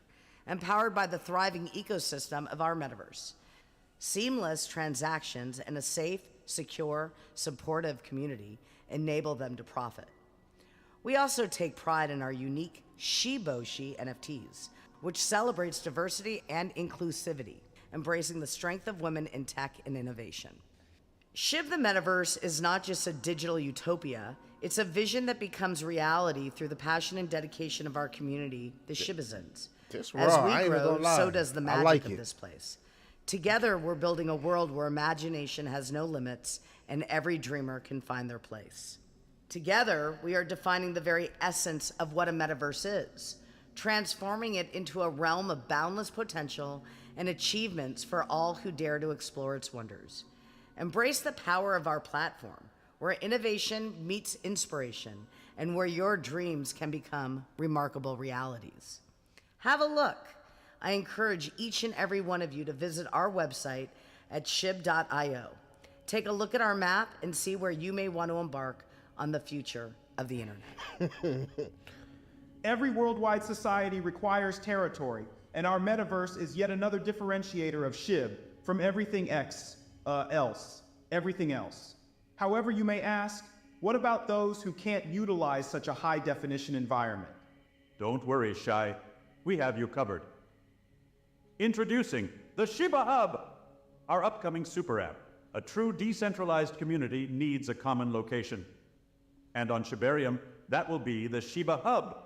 empowered by the thriving ecosystem of our metaverse. Seamless transactions and a safe, secure, supportive community enable them to profit. We also take pride in our unique Shiboshi NFTs, which celebrates diversity and inclusivity, embracing the strength of women in tech and innovation. Shib the Metaverse is not just a digital utopia, it's a vision that becomes reality through the passion and dedication of our community, the Shibazens. This As raw, I we ain't even grow, gonna lie. so does the I magic like of it. this place. Together, we're building a world where imagination has no limits and every dreamer can find their place. Together, we are defining the very essence of what a metaverse is, transforming it into a realm of boundless potential and achievements for all who dare to explore its wonders. Embrace the power of our platform, where innovation meets inspiration and where your dreams can become remarkable realities. Have a look. I encourage each and every one of you to visit our website at shib.io. Take a look at our map and see where you may want to embark on the future of the internet. Every worldwide society requires territory, and our metaverse is yet another differentiator of Shib from everything everything else. However, you may ask, what about those who can't utilize such a high-definition environment? Don't worry, Shy. We have you covered. Introducing the Shiba Hub, our upcoming super app. A true decentralized community needs a common location. And on Shibarium, that will be the Shiba Hub.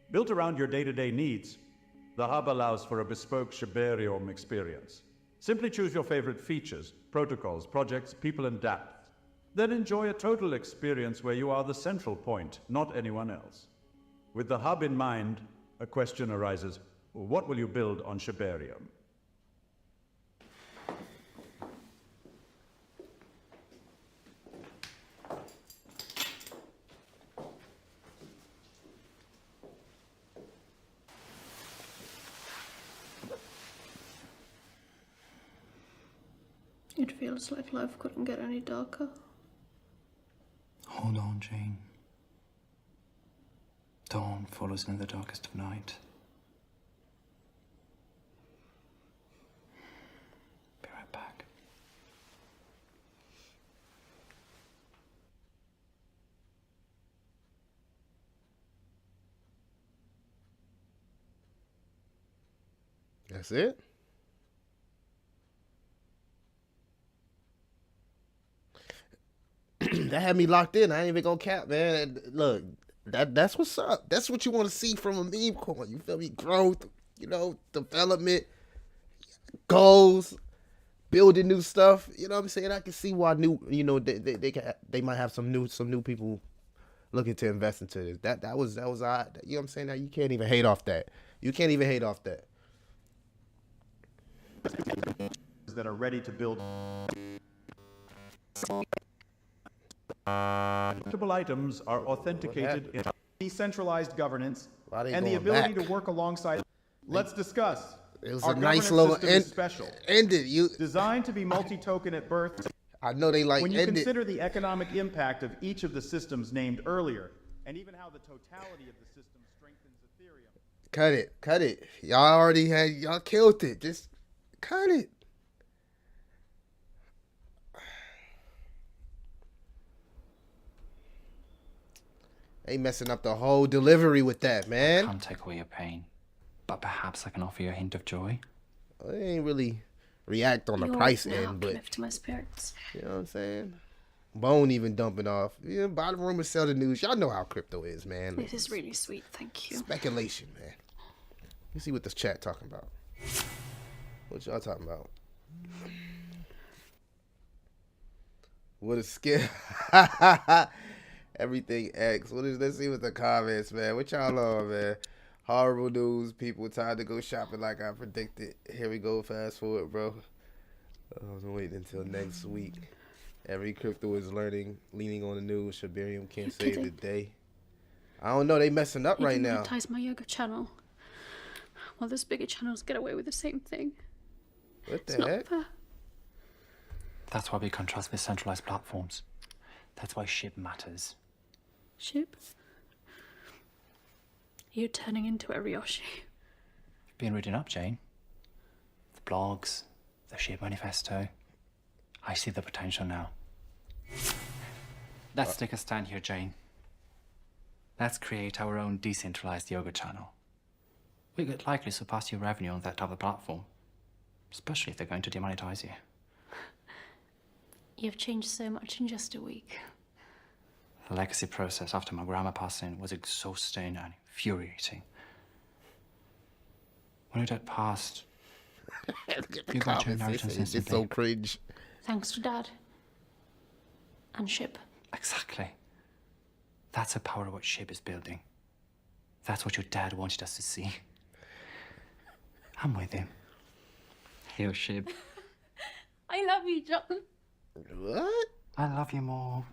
Built around your day-to-day needs, the hub allows for a bespoke Shibarium experience. Simply choose your favorite features, protocols, projects, people, and dApps. Then enjoy a total experience where you are the central point, not anyone else. With the hub in mind, a question arises: what will you build on Shibarium? It feels like life couldn't get any darker. Hold on, Jane. Dawn follows in the darkest of night. Be right back. That's it? That had me locked in. I ain't even gonna cap, man. Look, that's what's up. That's what you want to see from a meme coin. You feel me? Growth, development, goals, building new stuff. You know what I'm saying? I can see why they might have some new people looking to invest into this. That was odd. You know what I'm saying? Now you can't even hate off that. You can't even hate off that. That are ready to build. Collectible items are authenticated in decentralized governance and the going ability back? to work alongside. Let's discuss. It was Our a nice governance little system is special. Designed to be multi-token at birth. I know they when you consider the economic impact of each of the systems named earlier, and even how the totality of the system strengthens Ethereum. Cut it. Y'all killed it. Just cut it. They messing up the whole delivery with that, man. I can't take away your pain, but perhaps I can offer you a hint of joy. They ain't really react on the Your price now end, but lift to my spirits. you know what I'm saying? Bone even dumping off. Yeah, bottom room and sell the news. Y'all know how crypto is, man. This is really sweet, thank you. Speculation, man. Let's see what this chat talking about. What y'all talking about? What a skill. Everything X. Let's see what the comments, man. What y'all on, man? Horrible news. People time to go shopping like I predicted. Here we go. Fast forward, bro. I was waiting until next week. Every crypto is leaning on the news. Shibarium can't save the day. I don't know. They messing up right now. Monetize my yoga channel. While those bigger channels get away with the same thing. What the It's not heck? fair. That's why we contrast with centralized platforms. That's why Shib matters. Shib? You're turning into a Ryoshi. You've been reading up, Jane. The blogs, the Shib manifesto. I see the potential now. Let's take a stand here, Jane. Let's create our own decentralized yoga channel. We could likely surpass your revenue on that other platform, especially if they're going to demonetize you. You've changed so much in just a week. The legacy process after my grandma passing was exhausting and infuriating. When it had passed, you got your inheritance It's instantly. so cringe. Thanks to Dad. And Shib. Exactly. That's the power of what Shib is building. That's what your dad wanted us to see. I'm with him. Hail Shib. I love you, John. What? I love you more.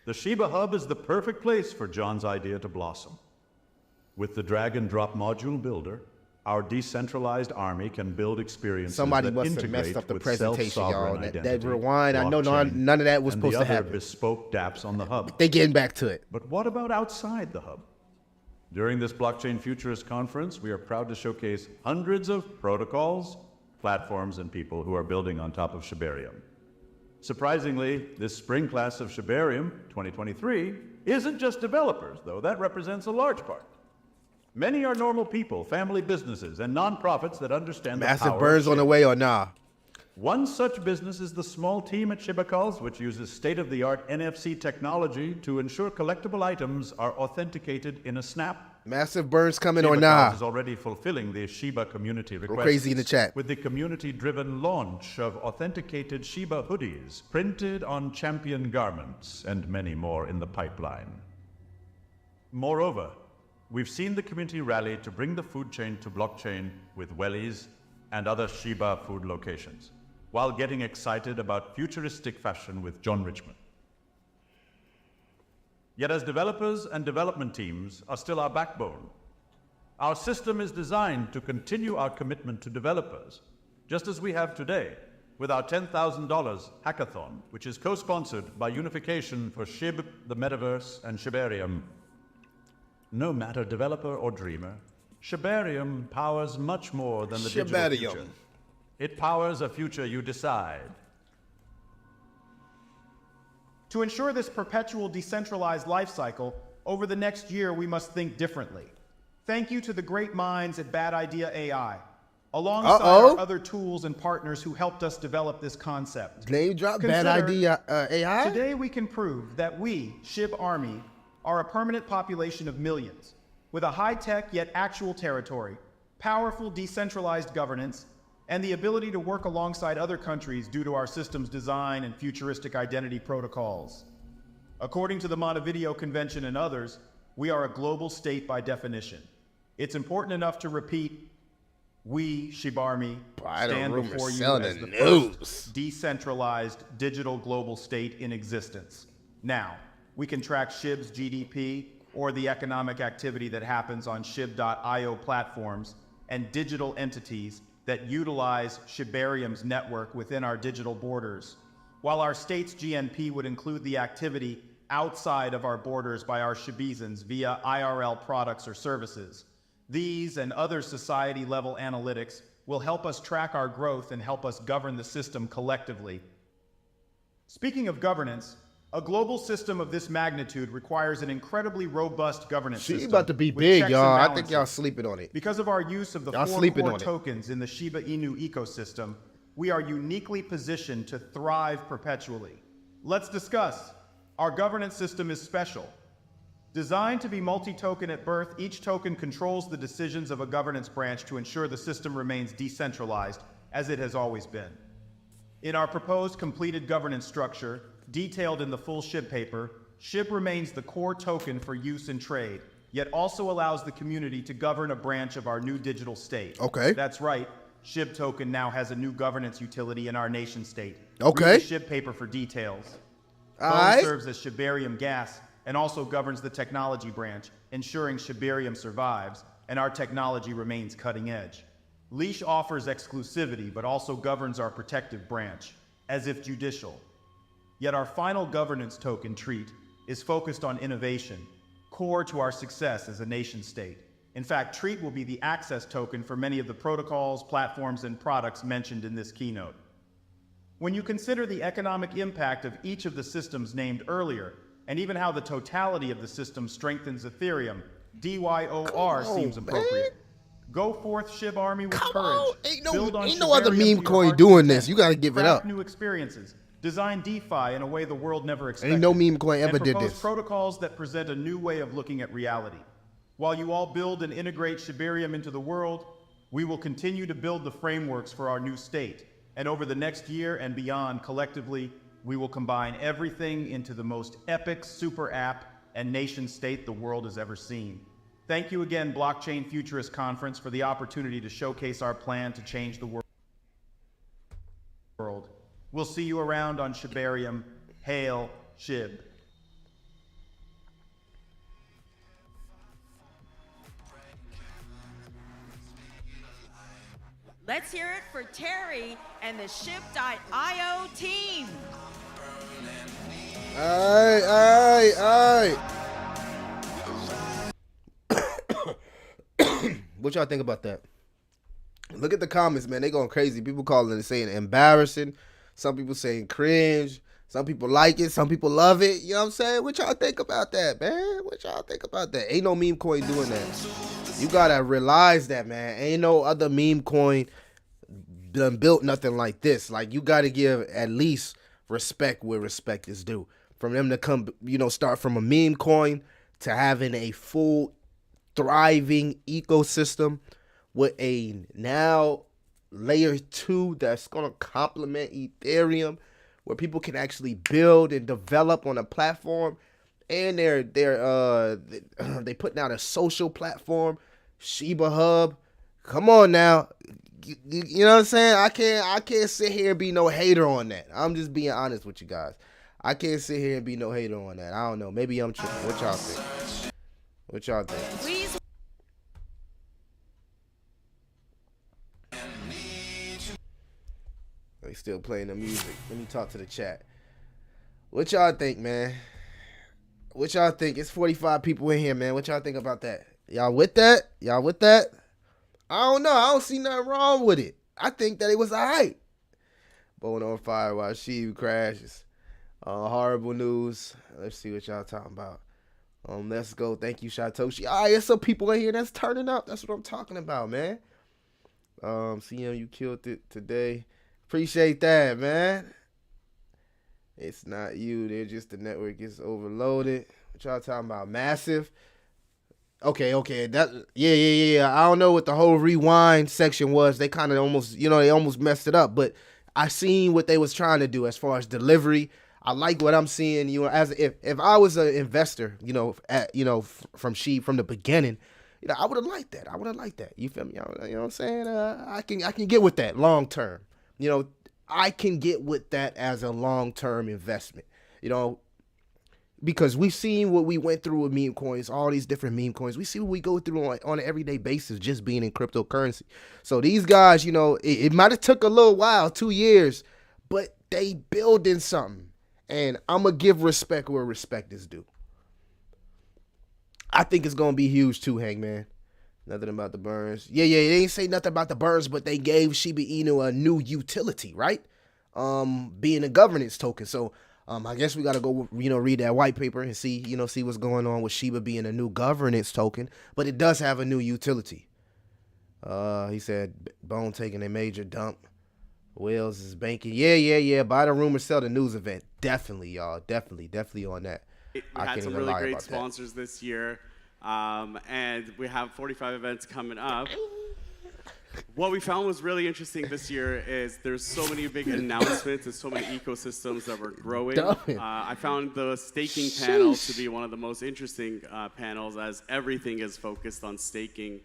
The Shiba Hub is the perfect place for John's idea to blossom. With the drag and drop module builder, our decentralized army can build experiences Somebody that must have integrate messed up the with presentation, y'all. self-sovereign That identity, rewind, I know blockchain, none of that was and supposed the to other happen. bespoke dApps on the hub. They getting back to it. But what about outside the hub? During this Blockchain Futurist Conference, we are proud to showcase hundreds of protocols, platforms, and people who are building on top of Shibarium. Surprisingly, this spring class of Shibarium 2023 isn't just developers, though that represents a large part. Many are normal people, family businesses, and nonprofits that understand the power Massive of birds on the Shib. way or nah? One such business is the small team at Shibacals, which uses state-of-the-art NFC technology to ensure collectible items are authenticated in a snap. Massive birds coming or Shibacals nah? is already fulfilling the Shiba community requests. Go crazy in the chat. With the community-driven launch of authenticated Shiba hoodies, printed on champion garments, and many more in the pipeline. Moreover, we've seen the community rally to bring the food chain to blockchain with wellies and other Shiba food locations, while getting excited about futuristic fashion with John Richmond. Yet as developers and development teams are still our backbone, our system is designed to continue our commitment to developers, just as we have today with our $10,000 hackathon, which is co-sponsored by Unification for Shib, the Metaverse, and Shibarium. No matter developer or dreamer, Shibarium powers much more than the digital future. It powers a future you decide. To ensure this perpetual decentralized life cycle, over the next year we must think differently. Thank you to the great minds at Bad Idea AI, alongside our other tools and partners who helped us develop this concept. Name drop Bad Idea AI? Today we can prove that we, Shib Army, are a permanent population of millions, with a high-tech yet actual territory, powerful decentralized governance, and the ability to work alongside other countries due to our system's design and futuristic identity protocols. According to the Montevideo Convention and others, we are a global state by definition. It's important enough to repeat, we, Shib Army, stand before you as the first decentralized digital global state in existence. Now, we can track Shib's GDP or the economic activity that happens on Shib.io platforms and digital entities that utilize Shibarium's network within our digital borders, while our state's GNP would include the activity outside of our borders by our Shibizans via IRL products or services. These and other society-level analytics will help us track our growth and help us govern the system collectively. Speaking of governance, a global system of this magnitude requires an incredibly robust governance system. She's about to be with big, checks and y'all. I think balances. y'all sleeping on it. Because of our use of the Y'all 4 sleeping core on it. tokens in the Shiba Inu ecosystem, we are uniquely positioned to thrive perpetually. Let's discuss. Our governance system is special. Designed to be multi-token at birth, each token controls the decisions of a governance branch to ensure the system remains decentralized, as it has always been. In our proposed completed governance structure, detailed in the full Shib paper, Shib remains the core token for use and trade, yet also allows the community to govern a branch of our new digital state. Okay. That's right. Shib token now has a new governance utility in our nation state. Okay. Read the Shib paper for details. Bone serves as Shibarium gas and also governs the technology branch, ensuring Shibarium survives and our technology remains cutting edge. Leash offers exclusivity, but also governs our protective branch, as if judicial. Yet our final governance token, Treat, is focused on innovation, core to our success as a nation state. In fact, Treat will be the access token for many of the protocols, platforms, and products mentioned in this keynote. When you consider the economic impact of each of the systems named earlier, and even how the totality of the system strengthens Ethereum, DYOR seems appropriate. Go forth, Shib Army, with courage. Ain't no other meme coin doing this. You gotta give it up. New experiences. Design DeFi in a way the world never expected. Ain't no meme coin ever did propose this. protocols that present a new way of looking at reality. While you all build and integrate Shibarium into the world, we will continue to build the frameworks for our new state. And over the next year and beyond, collectively, We will combine everything into the most epic super app and nation state the world has ever seen. Thank you again, Blockchain Futurist Conference, for the opportunity to showcase our plan to change the world. We'll see you around on Shibarium. Hail Shib. Let's hear it for Terry and the Shib.io team. All right. What y'all think about that? Look at the comments, man. They going crazy. People calling it, saying embarrassing. Some people saying cringe. Some people like it. Some people love it. You know what I'm saying? What y'all think about that, man? What y'all think about that? Ain't no meme coin doing that. You gotta realize that, man. Ain't no other meme coin done built nothing like this. Like, you gotta give at least respect where respect is due. From them to come, start from a meme coin to having a full thriving ecosystem with a now layer 2 that's gonna complement Ethereum, where people can actually build and develop on a platform, and they putting out a social platform, Shiba Hub. Come on now, you know what I'm saying? I can't sit here and be no hater on that. I'm just being honest with you guys. I can't sit here and be no hater on that. I don't know. Maybe I'm tripping. What y'all think? What y'all think? Please. They still playing the music. Let me talk to the chat. What y'all think, man? What y'all think? It's 45 people in here, man. What y'all think about that? Y'all with that? Y'all with that? I don't know. I don't see nothing wrong with it. I think that it was alright. Bone on fire while Shib crashes. Horrible news. Let's see what y'all talking about. Let's go. Thank you, Satoshi. All right, there's some people in here that's turning up. That's what I'm talking about, man. CM, you killed it today. Appreciate that, man. It's not you. They're just the network is overloaded. What y'all talking about? Massive. Okay. Yeah. I don't know what the whole rewind section was. They kind of almost, they almost messed it up. But I seen what they was trying to do as far as delivery. I like what I'm seeing. As if I was an investor, from Shib from the beginning, I would have liked that. You feel me? You know what I'm saying? I can get with that long term. I can get with that as a long term investment. Because we've seen what we went through with meme coins, all these different meme coins. We see what we go through on an everyday basis just being in cryptocurrency. So these guys, it might have took a little while, 2 years, but they building something. And I'm going to give respect where respect is due. I think it's going to be huge too, Hangman. Nothing about the burns. Yeah, they ain't say nothing about the burns, but they gave Shiba Inu a new utility, right? Being a governance token. So I guess we got to go, read that white paper and see what's going on with Shiba being a new governance token. But it does have a new utility. He said, Bone taking a major dump. Wales is banking. Yeah. Buy the rumor, sell the news event. Definitely, y'all. Definitely on that. We had some really great sponsors this year. And we have 45 events coming up. What we found was really interesting this year is there's so many big announcements and so many ecosystems that were growing. I found the staking panel to be one of the most interesting panels, as everything is focused on staking.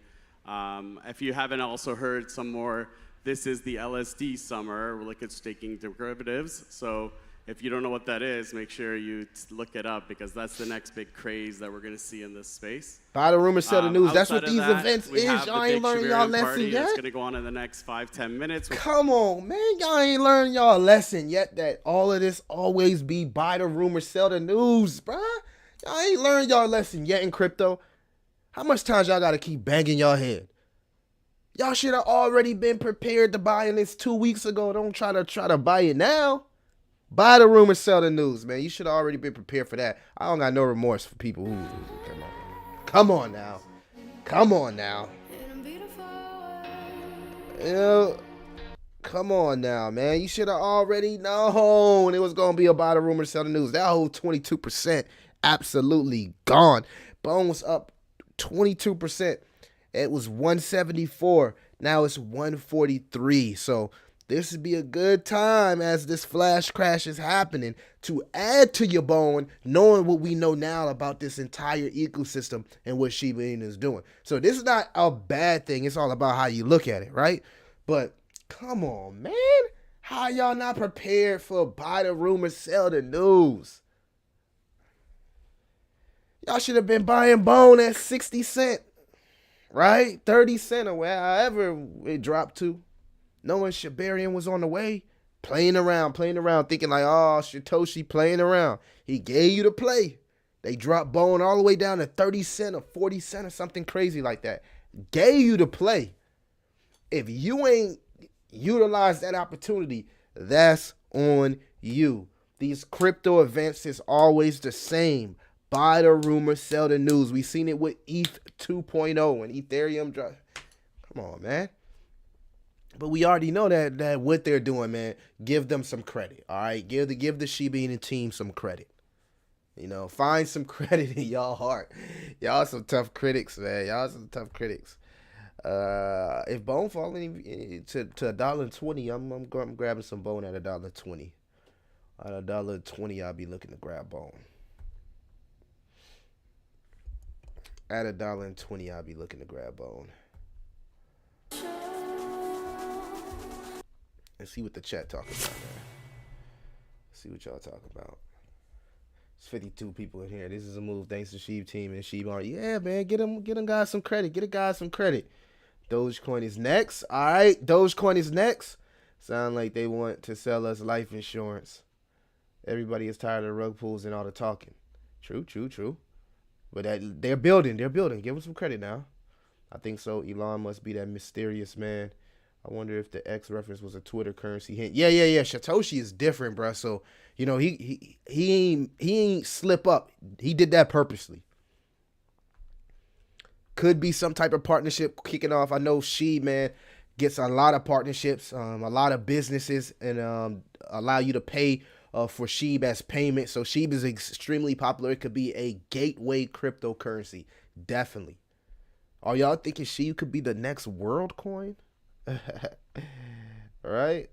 If you haven't also heard some more, this is the LSD summer, liquid staking derivatives. So if you don't know what that is, make sure you look it up, because that's the next big craze that we're going to see in this space. Buy the rumor, sell the news. That's what these events is. Y'all ain't learning y'all lesson yet. It's going to go on in the next 5-10 minutes. Come on, man. Y'all ain't learning y'all lesson yet that all of this always be buy the rumor, sell the news, bruh. Y'all ain't learned y'all lesson yet in crypto. How much times y'all got to keep banging y'all head? Y'all should have already been prepared to buy this 2 weeks ago. Don't try to buy it now. Buy the rumor, sell the news, man. You should have already been prepared for that. I don't got no remorse for people who come on now. Come on now, man. You should have already known it was gonna be about the rumor, sell the news. That whole 22% absolutely gone. Bone was up 22%. It was 174. Now it's 143. So this would be a good time as this flash crash is happening to add to your bone, knowing what we know now about this entire ecosystem and what Shiba Inu is doing. So this is not a bad thing. It's all about how you look at it, right? But come on, man. How y'all not prepared for buy the rumor, sell the news? Y'all should have been buying bone at 60 cents, right? 30 cents or however it dropped to. Knowing Shibarium was on the way, playing around, thinking like, oh, Satoshi playing around. He gave you the play. They dropped bone all the way down to 30 cents or 40 cents or something crazy like that. Gave you the play. If you ain't utilize that opportunity, that's on you. These crypto events is always the same. Buy the rumor, sell the news. We seen it with ETH 2.0 and Ethereum. Come on, man. But we already know that what they're doing, man. Give them some credit. All right, give the Shiba Inu team some credit. You know, find some credit in y'all heart. Y'all some tough critics, man. Y'all some tough critics. If bone falling to $1.20, I'm grabbing some bone at $1.20. At $1.20, I'll be looking to grab bone. At $1.20, I'll be looking to grab bone. And see what the chat talking about, man. See what y'all talking about. It's 52 people in here. This is a move thanks to Shib team and Shib. Yeah, man, get them guys some credit. Get a guy some credit. Dogecoin is next. All right, Dogecoin is next. Sound like they want to sell us life insurance. Everybody is tired of rug pulls and all the talking. True. But they're building. Give them some credit now. I think so. Elon must be that mysterious man. I wonder if the X reference was a Twitter currency hint. Yeah. Satoshi is different, bro. So, you know, he ain't slip up. He did that purposely. Could be some type of partnership kicking off. I know Shib, man, gets a lot of partnerships, a lot of businesses, and allow you to pay for Shib as payment. So Shib is extremely popular. It could be a gateway cryptocurrency. Definitely. Are y'all thinking Shib could be the next world coin? Right?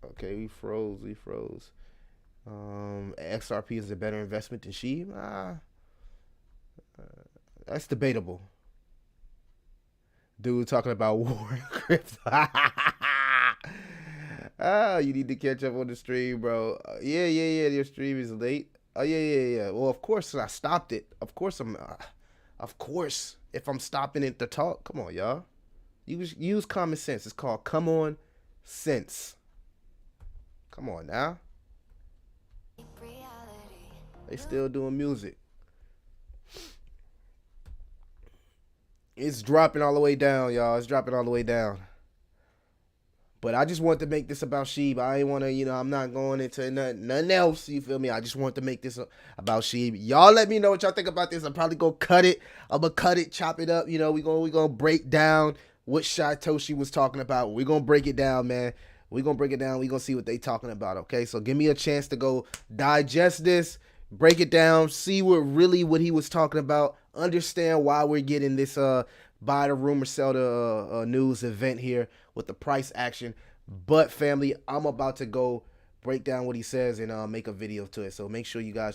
Okay, we froze. XRP is a better investment than Shib? That's debatable. Dude talking about war and crypto. You need to catch up on the stream, bro. Yeah. Your stream is late. Oh, yeah. Well, of course I stopped it. Of course if I'm stopping it to talk, come on, y'all. Use common sense. It's called come on sense. Come on now. They still doing music. It's dropping all the way down, y'all. It's dropping all the way down. But I just want to make this about Shib. I ain't want to, I'm not going into nothing else. You feel me? I just want to make this about Shib. Y'all let me know what y'all think about this. I'm probably going to cut it. I'm going to cut it, chop it up. We going to break down what Satoshi was talking about. We're going to break it down, man. We're going to break it down. We're going to see what they talking about, okay? So give me a chance to go digest this, break it down, see what he was talking about, understand why we're getting this buy the rumor, sell the news event here with the price action. But family, I'm about to go break down what he says and make a video to it. So make sure you guys